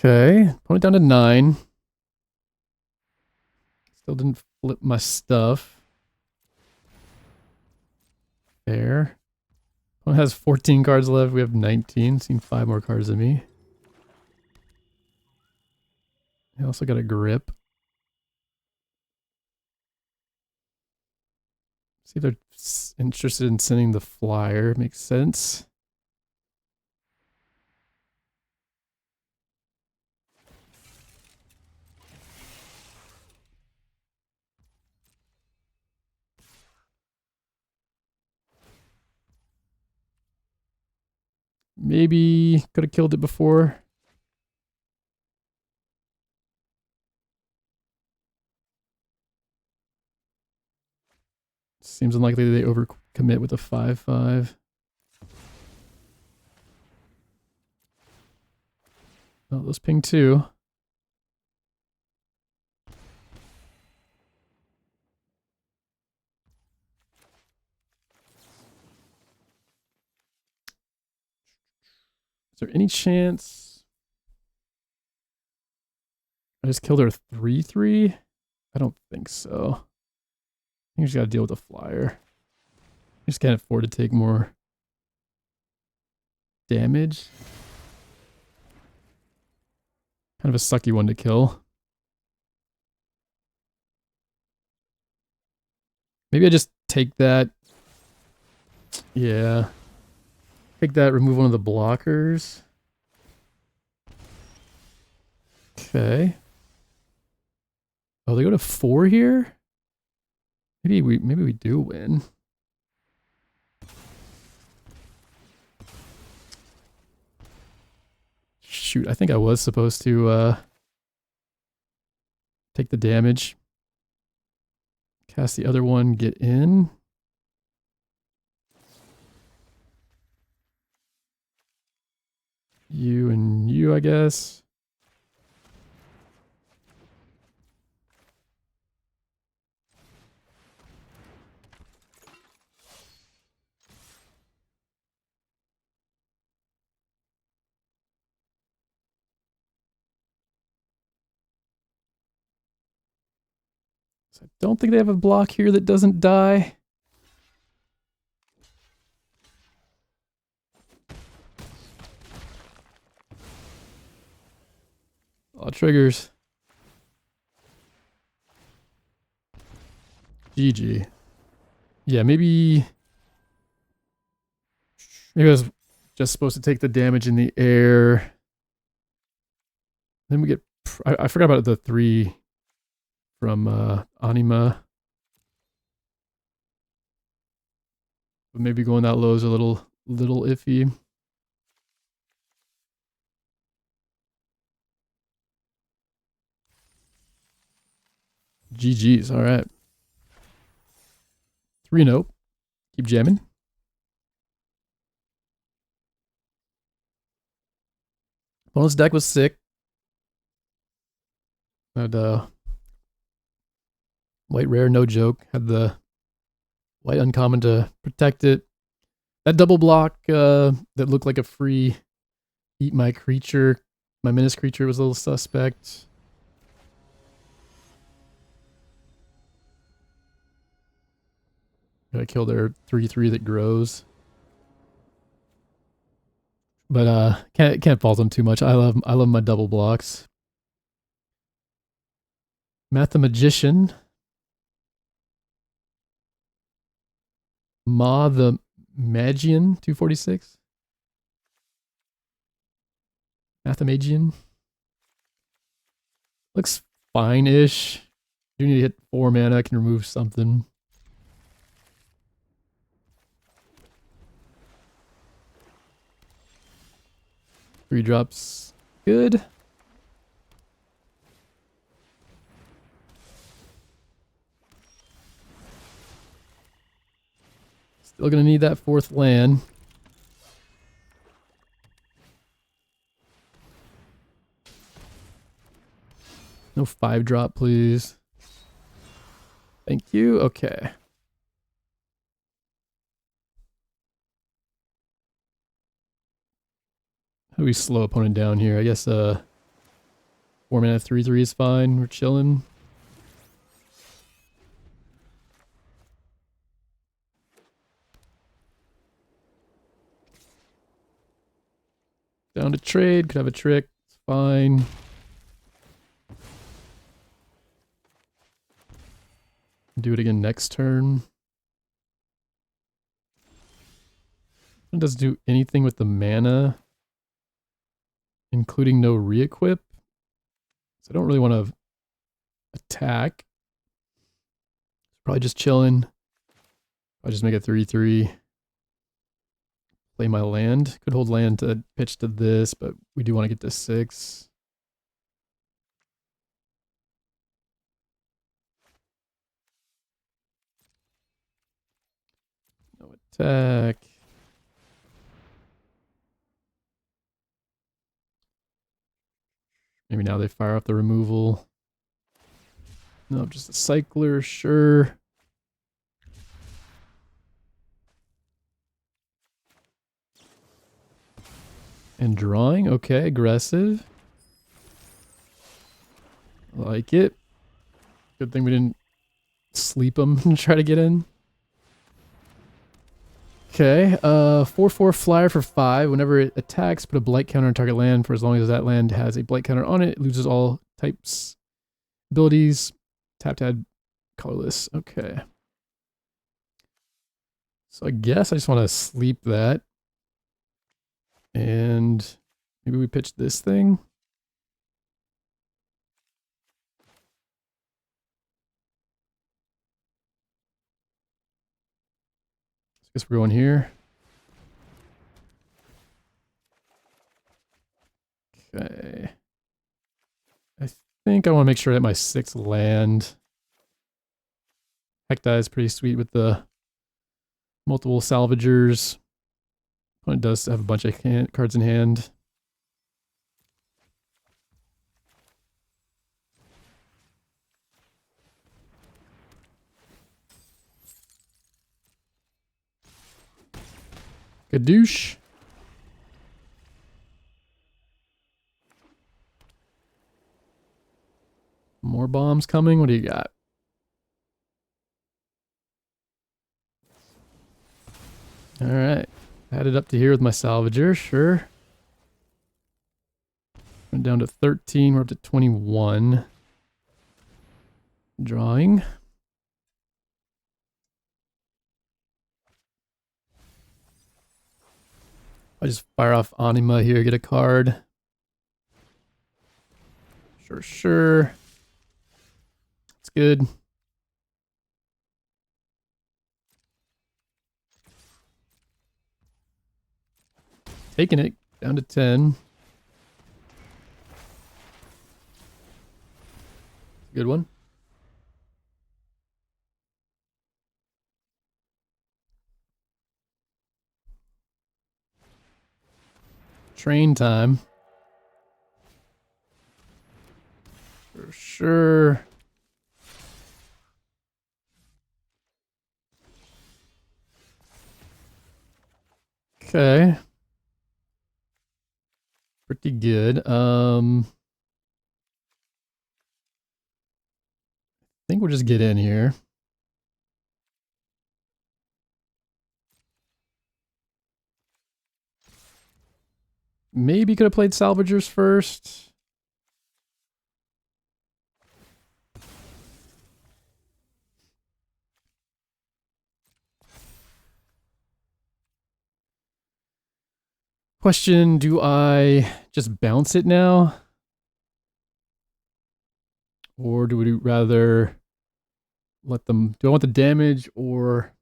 Okay. Opponent down to 9. Still didn't flip my stuff. Fair. One has 14 cards left. We have 19. Seen 5 more cards than me. I also got a grip. See if they're interested in sending the flyer. Makes sense. Maybe could have killed it before. Seems unlikely they overcommit with a 5/5. Oh, those ping too. Is there any chance I just killed her 3/3? I don't think so. I think we just gotta deal with the flyer. I just can't afford to take more damage. Kind of a sucky one to kill. Maybe I just take that. Yeah. Take that, remove one of the blockers. Okay. Oh, they go to 4 here? Maybe we do win. Shoot, I think I was supposed to take the damage. Cast the other one, get in. You and you, I guess. So I don't think they have a block here that doesn't die. A lot of triggers. GG. Yeah, maybe I was just supposed to take the damage in the air. Then we get... I forgot about the 3 from Anima. But maybe going that low is a little iffy. GG's, alright. 3-0. Keep jamming. Opponent's deck was sick. Had white rare, no joke. Had the white uncommon to protect it. That double block that looked like a free eat my creature. My menace creature was a little suspect. I killed their 3/3 that grows. But can't fault them too much. I love my double blocks. Mathemagician. Ma the Magian 246. Mathemagian. Looks fine-ish. Do need to hit 4 mana, I can remove something. Three drops. Good. Still gonna need that 4th land. No 5-drop, please. Thank you. Okay. How do we slow opponent down here? I guess 4 mana 3/3 is fine. We're chilling. Down to trade. Could have a trick. It's fine. Do it again next turn. It doesn't do anything with the mana, including no re-equip. So I don't really want to attack. Probably just chilling. I'll just make it 3/3. Play my land. Could hold land to pitch to this, but we do want to get to 6. No attack. Maybe now they fire off the removal. No, just a cycler, sure. And drawing, okay, aggressive. Like it. Good thing we didn't sleep them and try to get in. Okay, 4/4 flyer for 5. Whenever it attacks, put a blight counter on target land for as long as that land has a blight counter on it. It loses all types, abilities. Tap to add colorless. Okay. So I guess I just want to sleep that. And maybe we pitch this thing. I guess we're going here. Okay. I think I want to make sure that my 6th land. Heck, is pretty sweet with the multiple Salvagers. It does have a bunch of cards in hand. Gadoosh. More bombs coming. What do you got? All right. Add it up to here with my Salvager. Sure. Went down to 13. We're up to 21. Drawing. I just fire off Anima here, get a card. Sure. It's good. Taking it down to 10. Good one. Train time. Sure. Okay. Pretty good. I think we'll just get in here. Maybe could have played Salvagers first. Question, do I just bounce it now? Or do we rather let them... Do I want the damage or...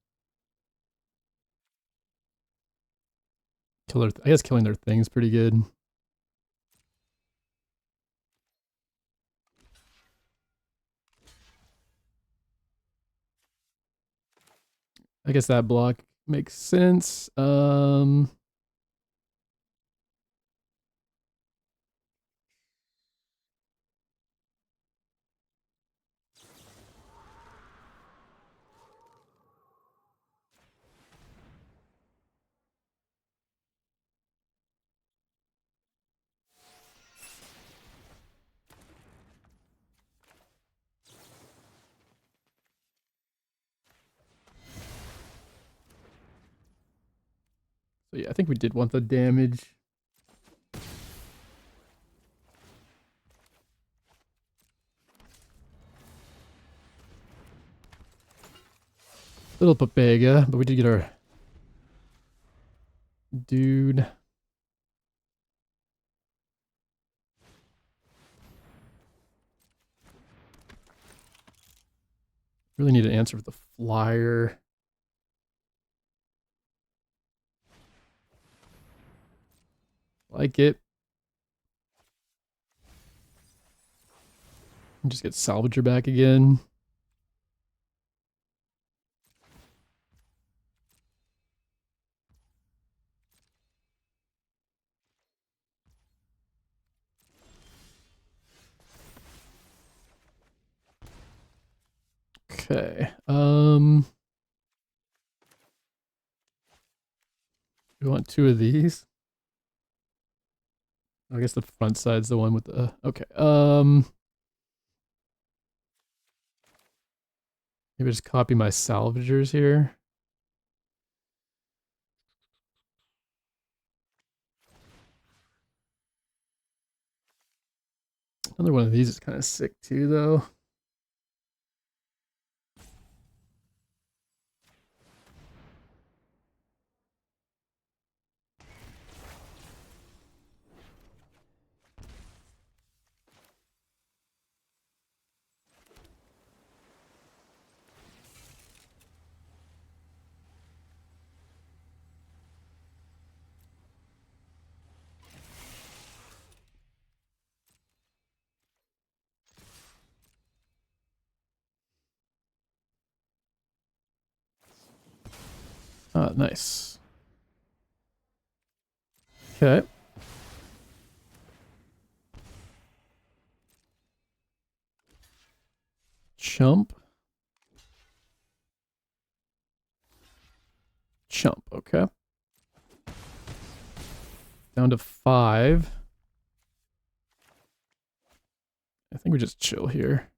Kill their, I guess killing their thing is pretty good. I guess that block makes sense. So yeah, I think we did want the damage. Little Papega, but we did get our dude. Really need an answer for the flyer. Like it. Just get Salvager back again. Okay. We want two of these. I guess the front side's the one with the okay. Maybe just copy my salvagers here. Another one of these is kind of sick too, though. Ah, nice. Okay. Chump. Chump, okay. Down to 5. I think we just chill here.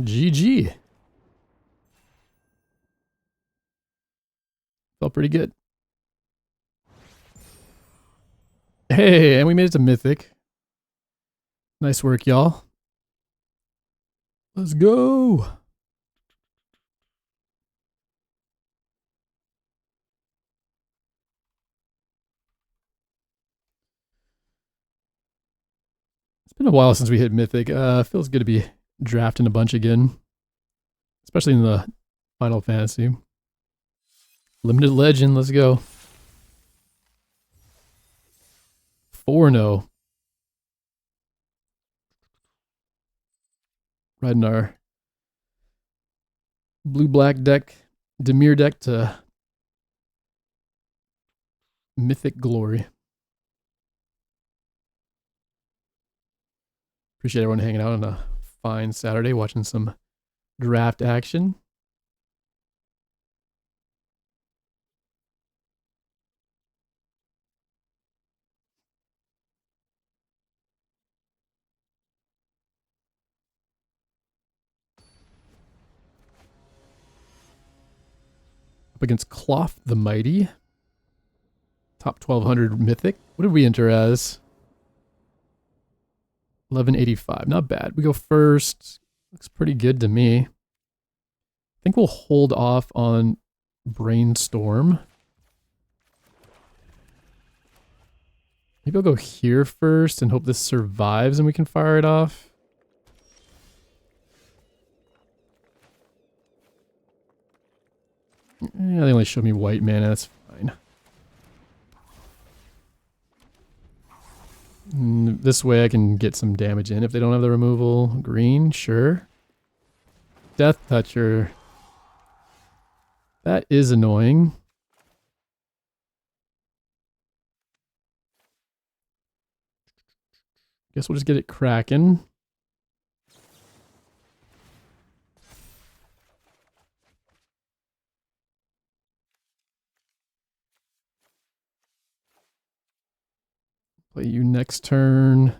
GG. Felt pretty good. Hey, and we made it to Mythic. Nice work, y'all. Let's go. It's been a while since we hit Mythic. Feels good to be drafting a bunch again. Especially in the Final Fantasy. Limited Legend, let's go. 4-0. Riding our blue-black deck, Dimir deck to Mythic glory. Appreciate everyone hanging out on a fine Saturday, watching some draft action. Up against Cloth the Mighty. Top 1200 Mythic. What did we enter as? 1185. Not bad. We go first. Looks pretty good to me. I think we'll hold off on Brainstorm. Maybe I'll go here first and hope this survives and we can fire it off. Yeah, they only showed me white mana. That's fine. This way I can get some damage in if they don't have the removal. Green, sure. Death Toucher. That is annoying. Guess we'll just get it cracking. Play you next turn.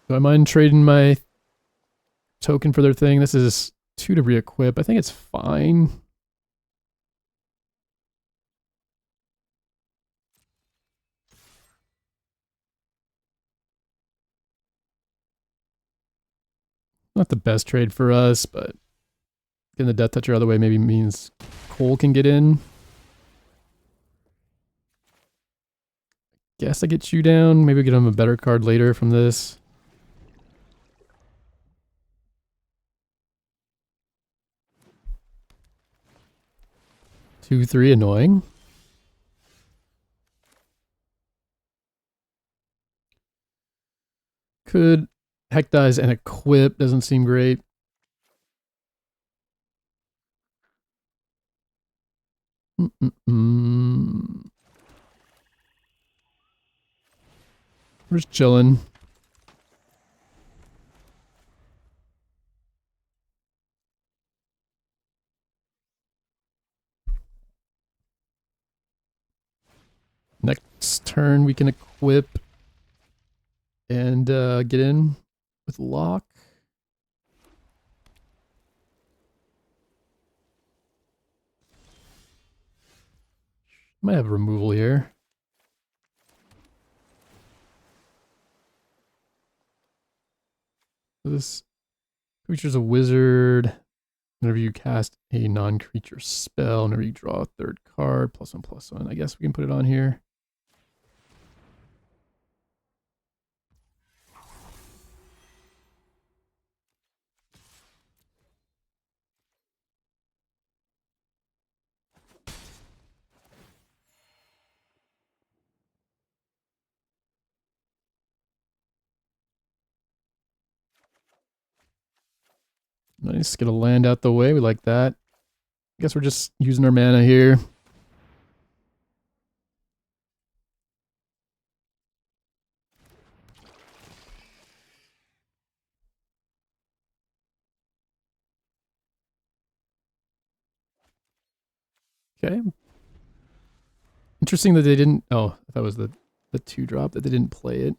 Do I mind trading my token for their thing? This is 2 to re-equip. I think it's fine. Not the best trade for us, but getting the Death Toucher out of the way maybe means Cole can get in. Guess I get you down. Maybe get him a better card later from this. Two, three, annoying. Could Heck Dies and equip. Doesn't seem great. We're just chilling. Next turn we can equip and get in with Locke. Might have removal here. This creature's a wizard. Whenever you cast a non-creature spell, whenever you draw a third card, +1/+1. I guess we can put it on here. Nice, get a land out the way. We like that. I guess we're just using our mana here. Okay. Interesting that they didn't... Oh, that was the 2-drop, that they didn't play it.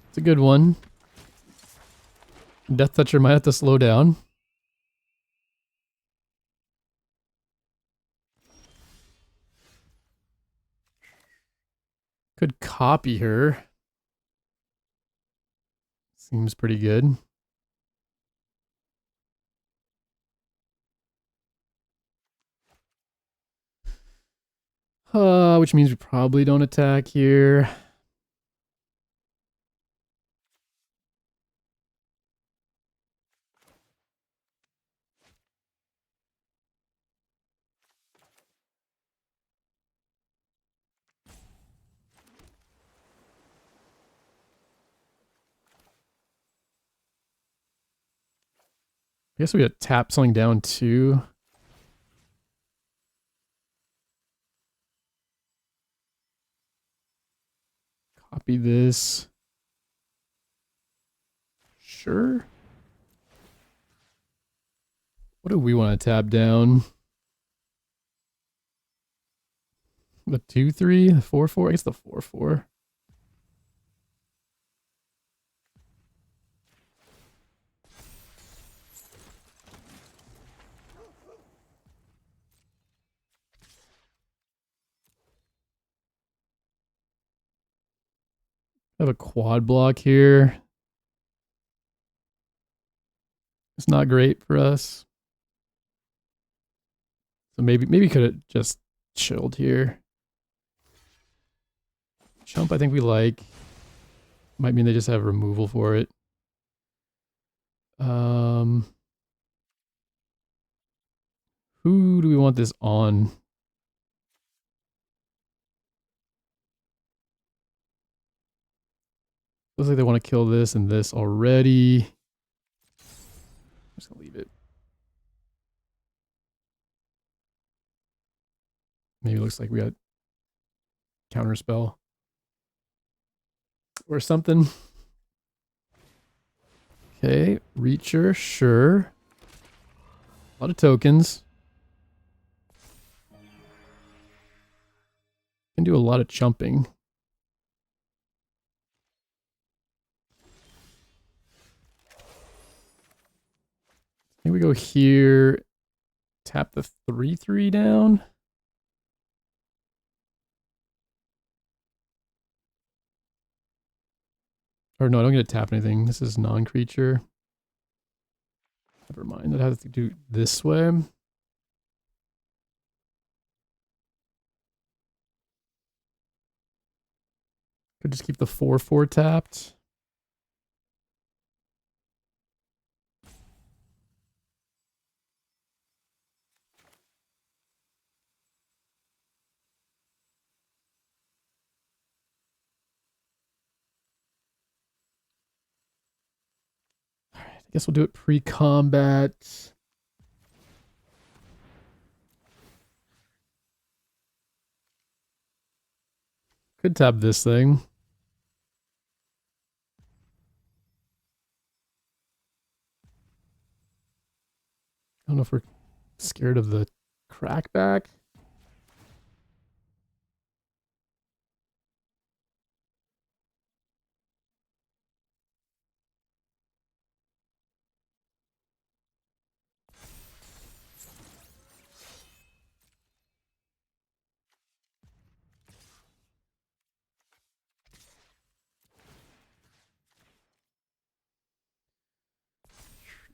It's a good one. Death Toucher might have to slow down. Could copy her. Seems pretty good. Which means we probably don't attack here. I guess we gotta tap something down too. Copy this. Sure. What do we want to tap down? The 2/3, the 4/4. I guess the 4/4. I have a quad block here. It's not great for us. So maybe could have just chilled here. Chump I think we like. Might mean they just have removal for it. Who do we want this on? Looks like they want to kill this and this already. I'm just gonna leave it. Maybe it looks like we got counterspell or something. Okay, Reacher, sure. A lot of tokens. Can do a lot of chumping. think we go here, tap the 3/3 down. Or no, I don't get to tap anything. This is non-creature. Never mind, that has to do this way. Could just keep the 4/4 tapped. All right, I guess we'll do it pre-combat. Could tap this thing. I don't know if we're scared of the crackback.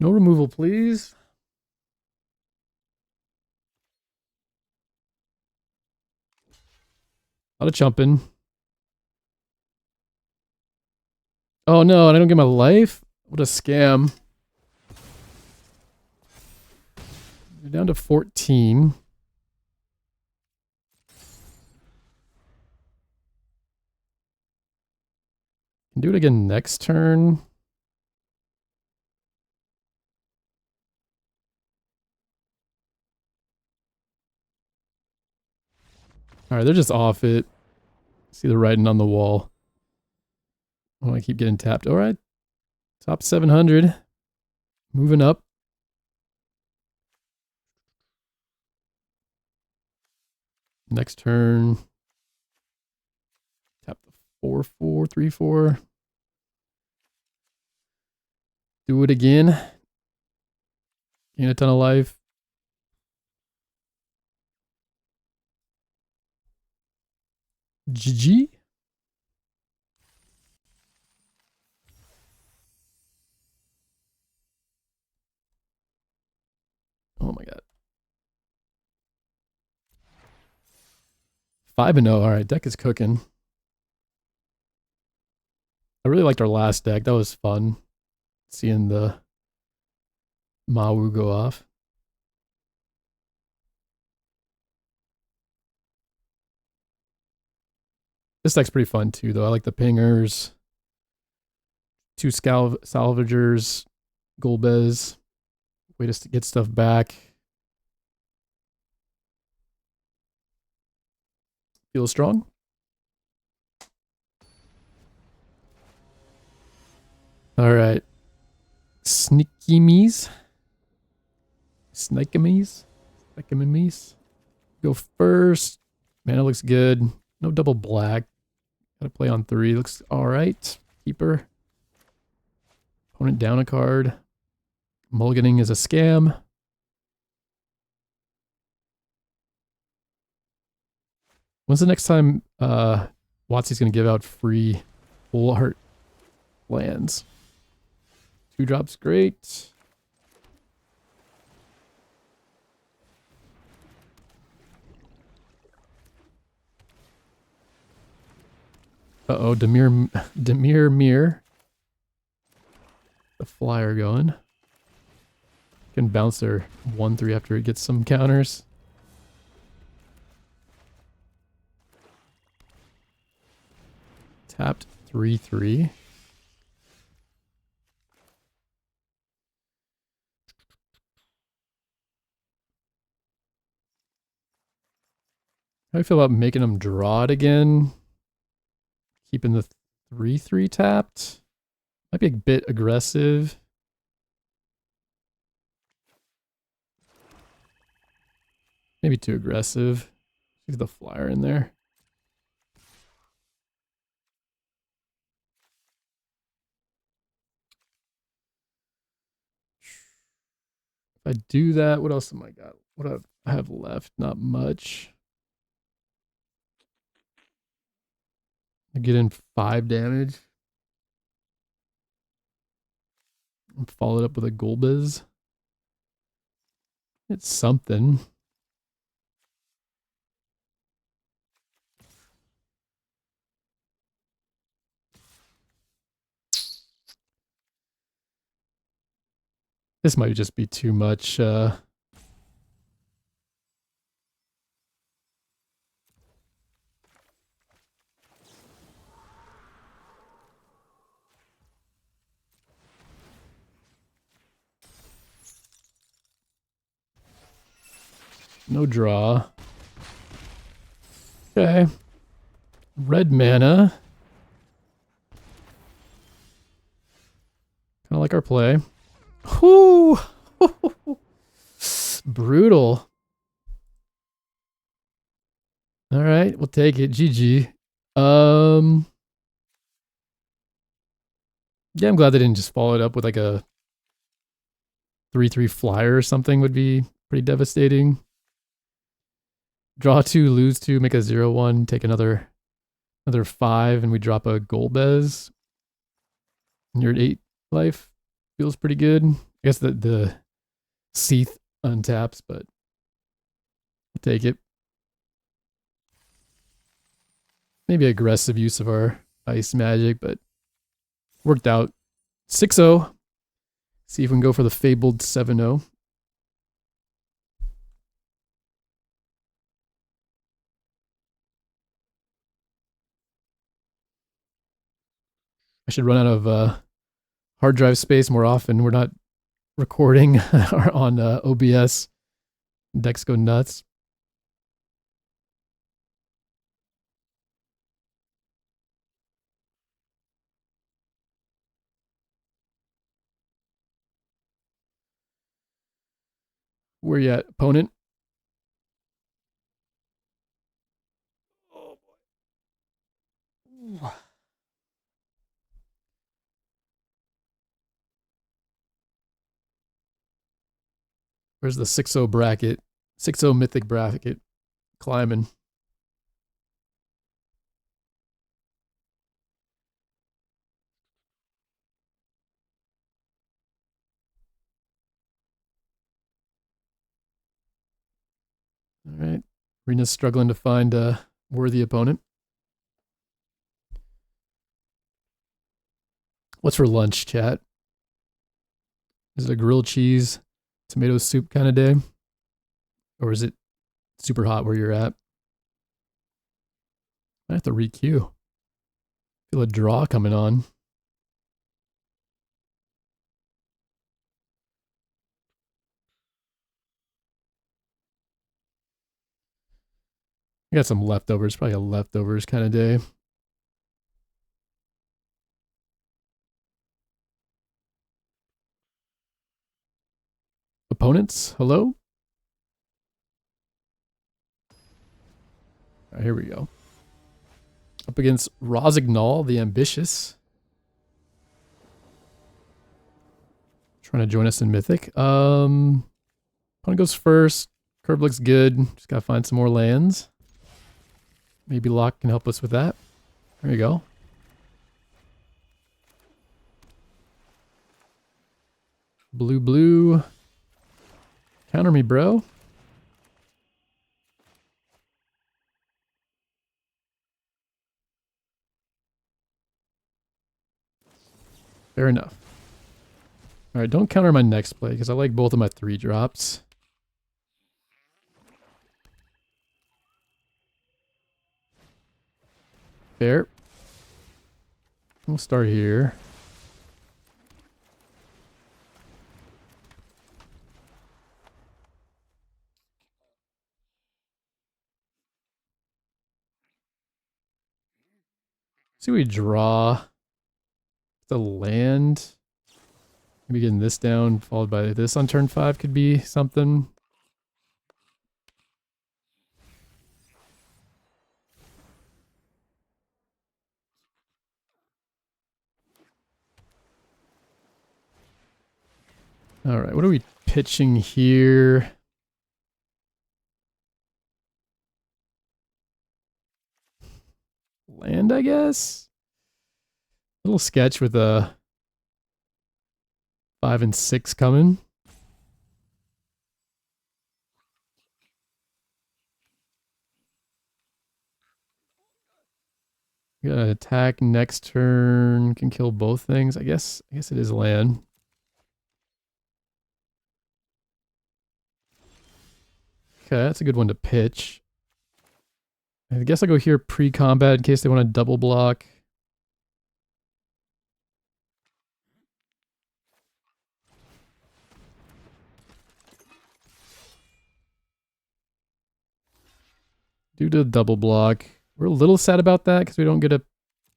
No removal, please. A lot of chumping. Oh no, and I don't get my life? What a scam. We're down to 14. Can do it again next turn. Alright, they're just off it. See the writing on the wall. I want to keep getting tapped. Alright. Top 700. Moving up. Next turn. Tap the 4/4, 3/4. Do it again. Gain a ton of life. GG. Oh my god. 5-0. Alright, deck is cooking. I really liked our last deck. That was fun. Seeing the Mawu go off. This deck's pretty fun too, though. I like the pingers. 2 Salvagers. Golbez. Way to get stuff back. Feel strong? Alright. Sneaky me's. Snikemies. Snikemies. Go first. Man, it looks good. No double black. Gotta play on 3. Looks alright. Keeper. Opponent down a card. Mulliganing is a scam. When's the next time Watsy's gonna give out free full art lands? 2 drops, great. Uh-oh, Dimir Mir. The flyer going. Can bounce their 1/3 after it gets some counters. Tapped 3/3. How do you feel about making them draw it again? Keeping the 3/3 tapped. Might be a bit aggressive. Maybe too aggressive. Leave the flyer in there. If I do that, what else am I got? What do I have left? Not much. I get in 5 damage. And follow it up with a Golbez. It's something. This might just be too much. No draw. Okay. Red mana. Kind of like our play. Whoo! Brutal. All right, we'll take it. GG. Yeah, I'm glad they didn't just follow it up with like a 3/3 flyer or something. Would be pretty devastating. Draw 2, lose 2, make a 0/1, take another 5, and we drop a Golbez. And you're at 8 life. Feels pretty good. I guess the Seath untaps, but I'll take it. Maybe aggressive use of our ice magic, but worked out. 6-0. See if we can go for the fabled 7-0. I should run out of hard drive space more often. We're not recording on OBS. Decks go nuts. Where you at, opponent? Oh boy. Where's the 6-0 bracket? 6-0 Mythic bracket. Climbing. All right. Rena's struggling to find a worthy opponent. What's for lunch, chat? Is it a grilled cheese, tomato soup kind of day? Or is it super hot where you're at? I have to re-queue. Feel a draw coming on. I got some leftovers, probably a leftovers kind of day. Opponents, hello? All right, here we go. Up against Rosignol, the Ambitious. Trying to join us in Mythic. Opponent goes first. Curve looks good. Just gotta find some more lands. Maybe Locke can help us with that. There you go. Blue, blue. Counter me, bro. Fair enough. All right, don't counter my next play because I like both of my 3 drops. Fair. We'll start here. See, we draw the land. Maybe getting this down, followed by this on turn 5 could be something. All right, what are we pitching here. Land, I guess. Little sketch with a 5 and 6 coming. Gonna attack next turn. Can kill both things. I guess it is land. Okay, that's a good one to pitch. I guess I'll go here pre-combat in case they want to double block. Due to double block. We're a little sad about that because we don't get to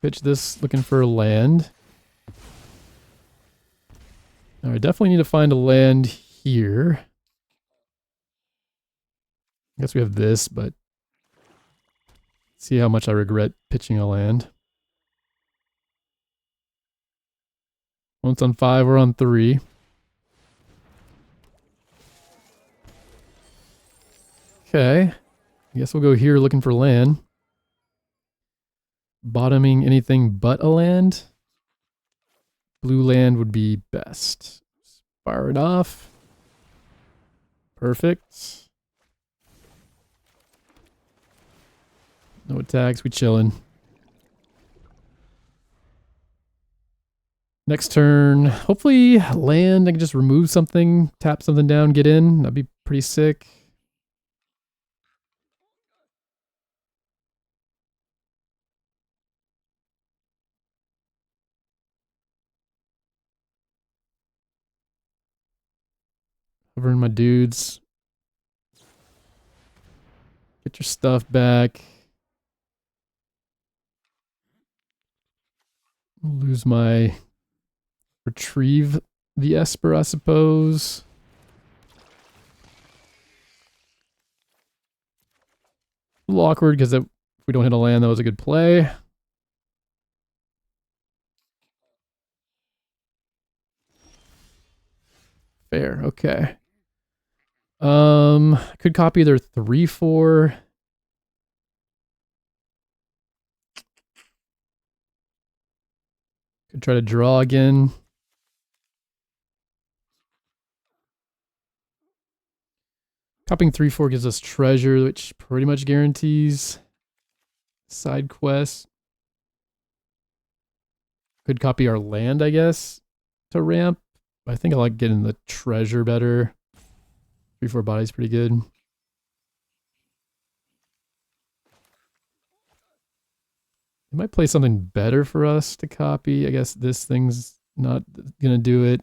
pitch this looking for a land. Now I definitely need to find a land here. I guess we have this, but see how much I regret pitching a land. Once on 5, we're on 3. Okay. I guess we'll go here looking for land. Bottoming anything but a land. Blue land would be best. Fire it off. Perfect. No attacks, we chillin'. Next turn, hopefully land, I can just remove something, tap something down, get in. That'd be pretty sick. Covering my dudes. Get your stuff back. Lose my Retrieve the Esper, I suppose. A little awkward because if we don't hit a land, that was a good play. Fair, okay. Could copy either 3-4. Could try to draw again. Copying 3-4 gives us treasure, which pretty much guarantees side quests. Could copy our land, I guess, to ramp. I think I like getting the treasure better. 3-4 body's pretty good. They might play something better for us to copy. I guess this thing's not gonna do it.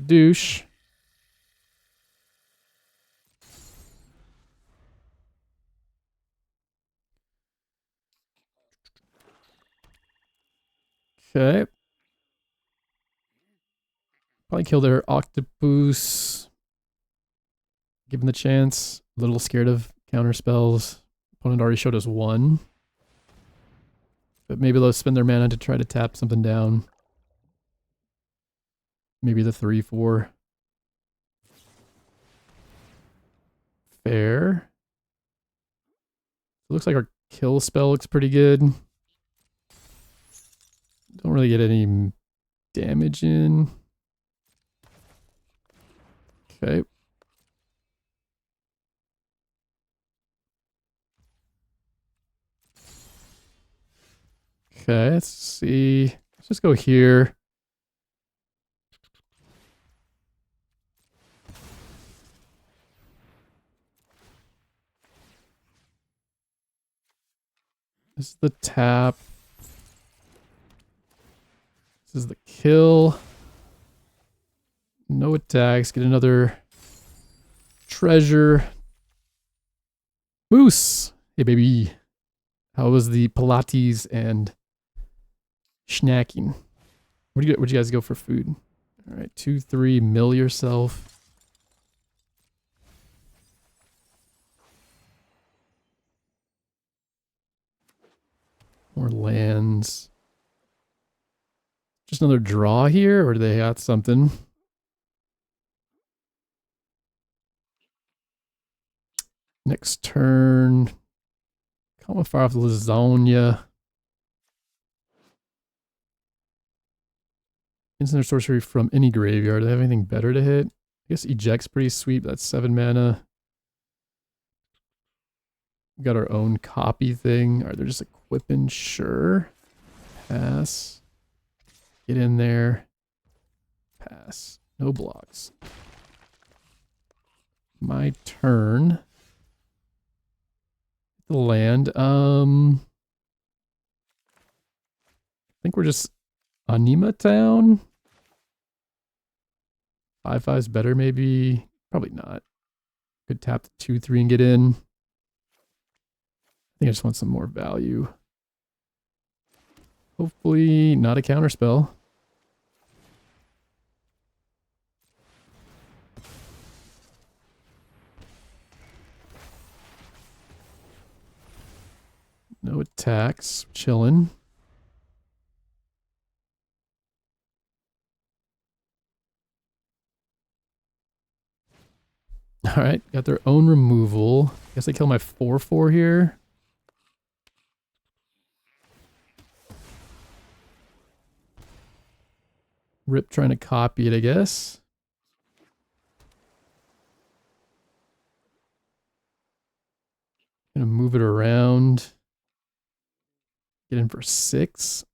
Douche. Okay. Probably kill their Octopus. Give him the chance. A little scared of counter spells. Opponent already showed us 1. But maybe they'll spend their mana to try to tap something down. Maybe the 3-4. Fair. It looks like our kill spell looks pretty good. Don't really get any damage in. Okay. Okay, let's see. Let's just go here. This is the tap. This is the kill. No attacks. Get another treasure. Moose. Hey, baby. How was the Pilates and snacking? Where'd you guys go for food? All right, 2, 3, mill yourself. More lands. Just another draw here, or do they got something? Next turn. Come far off Lasagna. Instant or sorcery from any graveyard. Do they have anything better to hit? I guess eject's pretty sweet. That's 7 mana. We got our own copy thing. Are they just equipping? Sure. Pass. Get in there. Pass. No blocks. My turn. The land. I think we're just Anima town. 5/5's better, maybe. Probably not. Could tap the 2/3 and get in. I think I just want some more value. Hopefully not a counterspell. No attacks. Chilling. Alright, got their own removal. Guess I kill my 4/4 here. Rip trying to copy it, I guess. Gonna move it around. Get in for 6.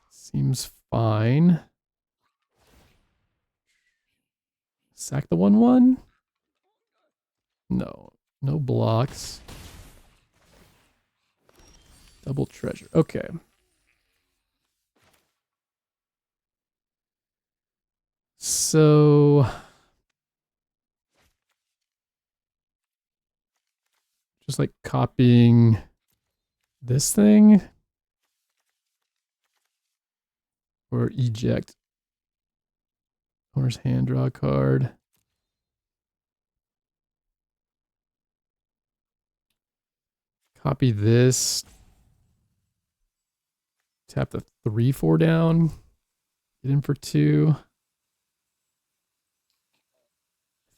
Seems fine. Sack the 1/1? No. No blocks. Double treasure. Okay. So just like copying this thing or eject. Owner's hand, draw a card. Copy this. Tap the 3/4 down. Get in for 2. I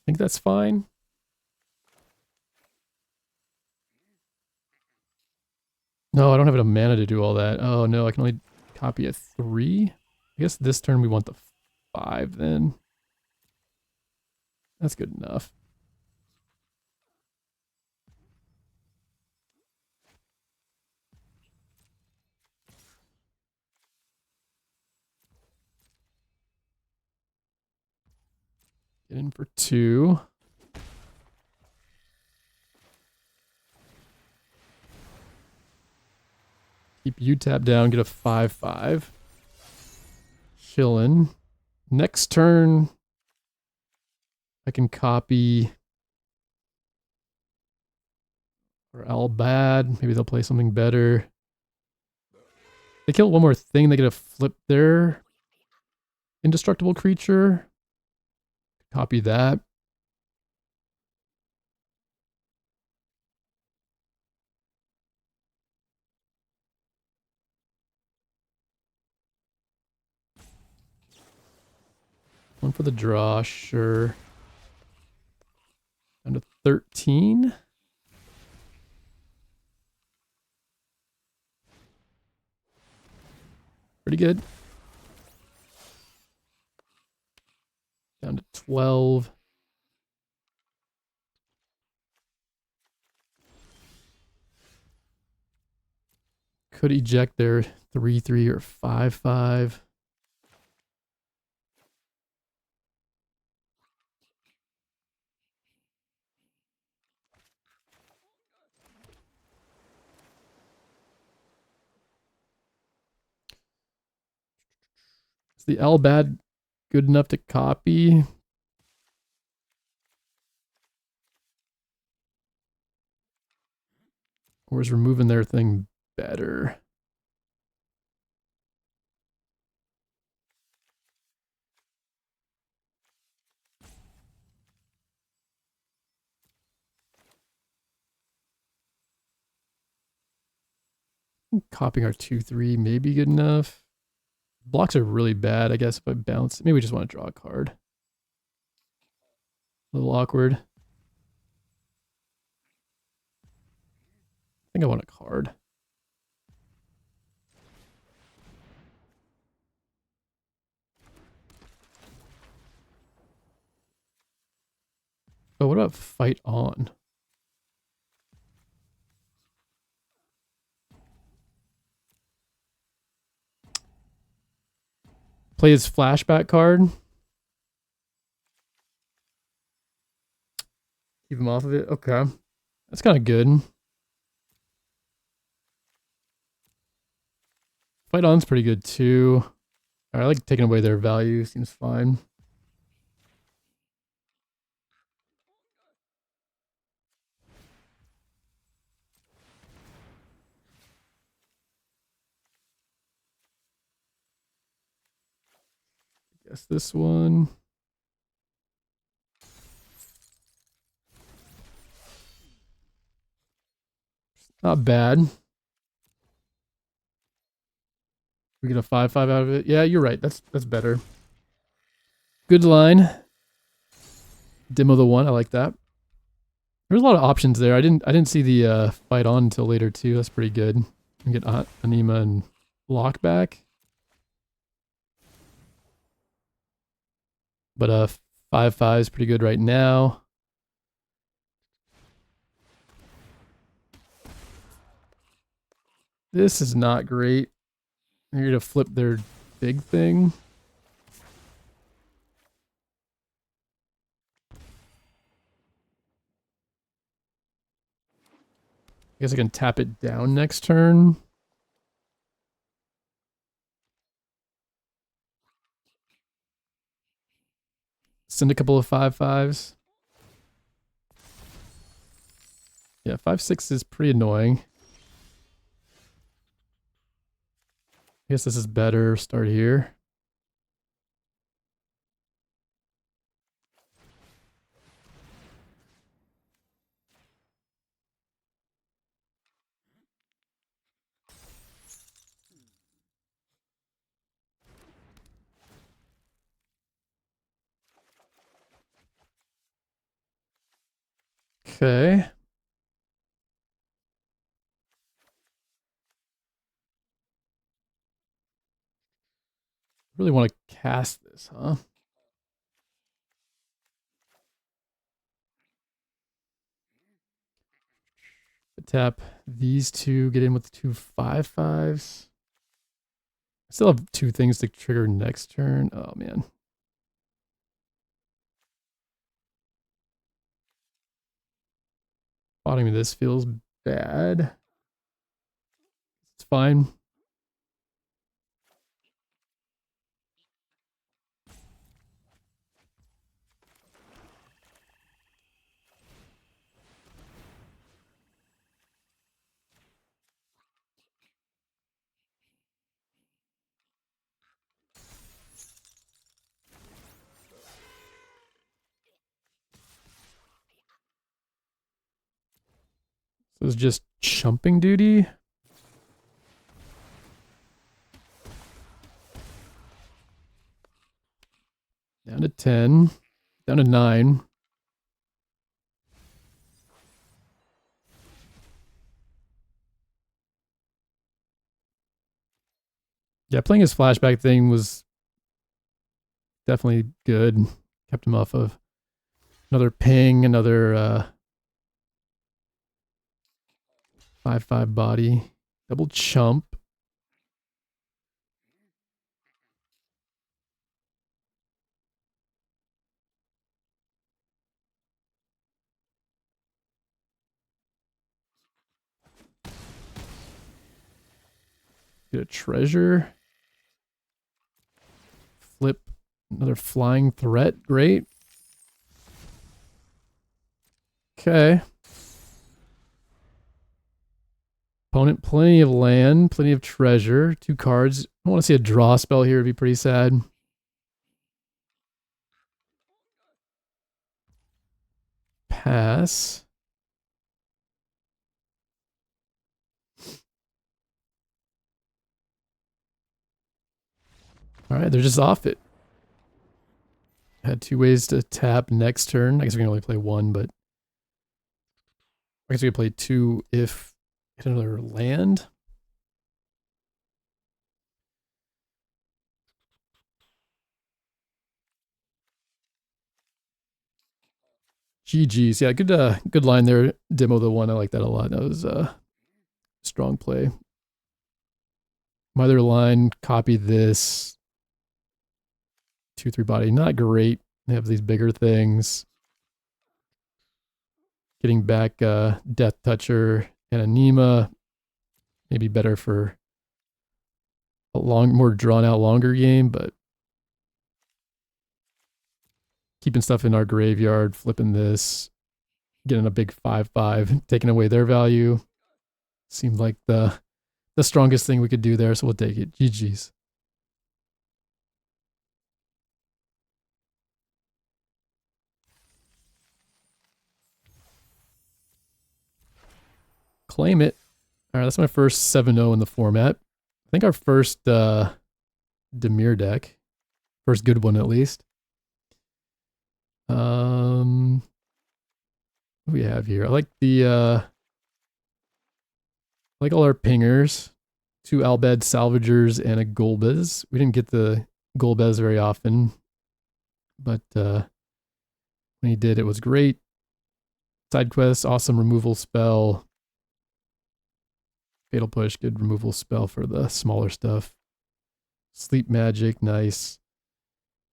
think that's fine. No, I don't have enough mana to do all that. Oh no, I can only copy a 3. I guess this turn we want the 5 then. That's good enough. Get in for 2. Keep you tap down, get a 5/5. Chillin'. Next turn, I can copy or Bhed. Maybe they'll play something better. They kill one more thing, they get to flip their indestructible creature. Copy that. One for the draw, sure. Down to 13. Pretty good. Down to 12. Could eject their 3/3 or 5/5. Is the Bhed good enough to copy? Or is removing their thing better? Copying our 2/3 may be good enough. Blocks are really bad, I guess, if I bounce. Maybe we just want to draw a card. A little awkward. I think I want a card. Oh, what about fight on? Play his flashback card. Keep him off of it. Okay. That's kind of good. Fight on's pretty good too. I like taking away their value. Seems fine. Guess this one. Not bad. We get a 5/5 out of it. Yeah, you're right. That's better. Good line. Demo the one. I like that. There's a lot of options there. I didn't see the fight on until later too. That's pretty good. We get Anima and Locke back. But 5/5 is pretty good right now. This is not great. They're gonna flip their big thing. I guess I can tap it down next turn. Send a couple of 5/5s. Yeah, 5/6 is pretty annoying. I guess this is better. Start here. Okay. Really want to cast this, huh? Tap these two, get in with the 2 5/5s. I still have 2 things to trigger next turn. Oh, man. Bottoming of this feels bad. It's fine. So it's just chumping duty. Down to 10. Down to 9. Yeah, playing his flashback thing was definitely good. Kept him off of another ping, another 5/5 body. Double chump. Get a treasure. Flip another flying threat. Great. Okay. Opponent, plenty of land, plenty of treasure, 2 cards. I want to see a draw spell here, it'd be pretty sad. Pass. All right, they're just off it. Had 2 ways to tap next turn. I guess we can only play 1, but I guess we could play 2 if hit another land. GG's. Yeah, good line there. Demo the one. I like that a lot. That was a strong play. My other line, copy this. 2/3 body. Not great. They have these bigger things. Getting back Death Toucher and Anima. Maybe better for a more drawn out, longer game, but keeping stuff in our graveyard, flipping this, getting a big 5/5, taking away their value. Seemed like the strongest thing we could do there, so we'll take it. GG's. Claim it. All right, that's my first 7-0 in the format. I think our first Dimir deck. First good one, at least. What do we have here? I like the like all our pingers. 2 Bhed Salvagers and a Golbez. We didn't get the Golbez very often, but when he did, it was great. Sidequest, awesome removal spell. Fatal Push, good removal spell for the smaller stuff. Sleep Magic, nice.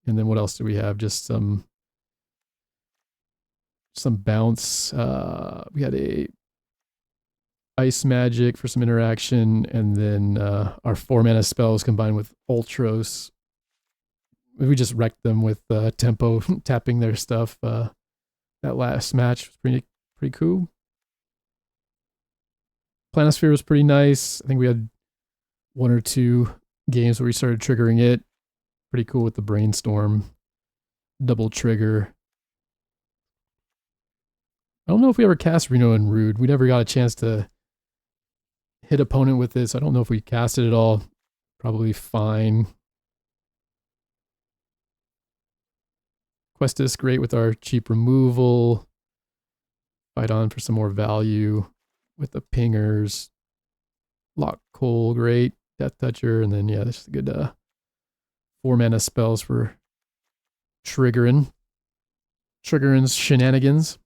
And then what else do we have? Just some bounce. We had a Ice Magic for some interaction, and then our 4 mana spells combined with Ultros. We just wrecked them with tempo tapping their stuff. That last match was pretty cool. Planisphere was pretty nice. I think we had 1 or 2 games where we started triggering it. Pretty cool with the Brainstorm. Double trigger. I don't know if we ever cast Reno and Rude. We never got a chance to hit opponent with this. I don't know if we cast it at all. Probably fine. Quistis, great with our cheap removal. Fight on for some more value with the pingers. Locke Cole, great. Death Toucher, and then yeah, this is a good 4 mana spells for triggering shenanigans.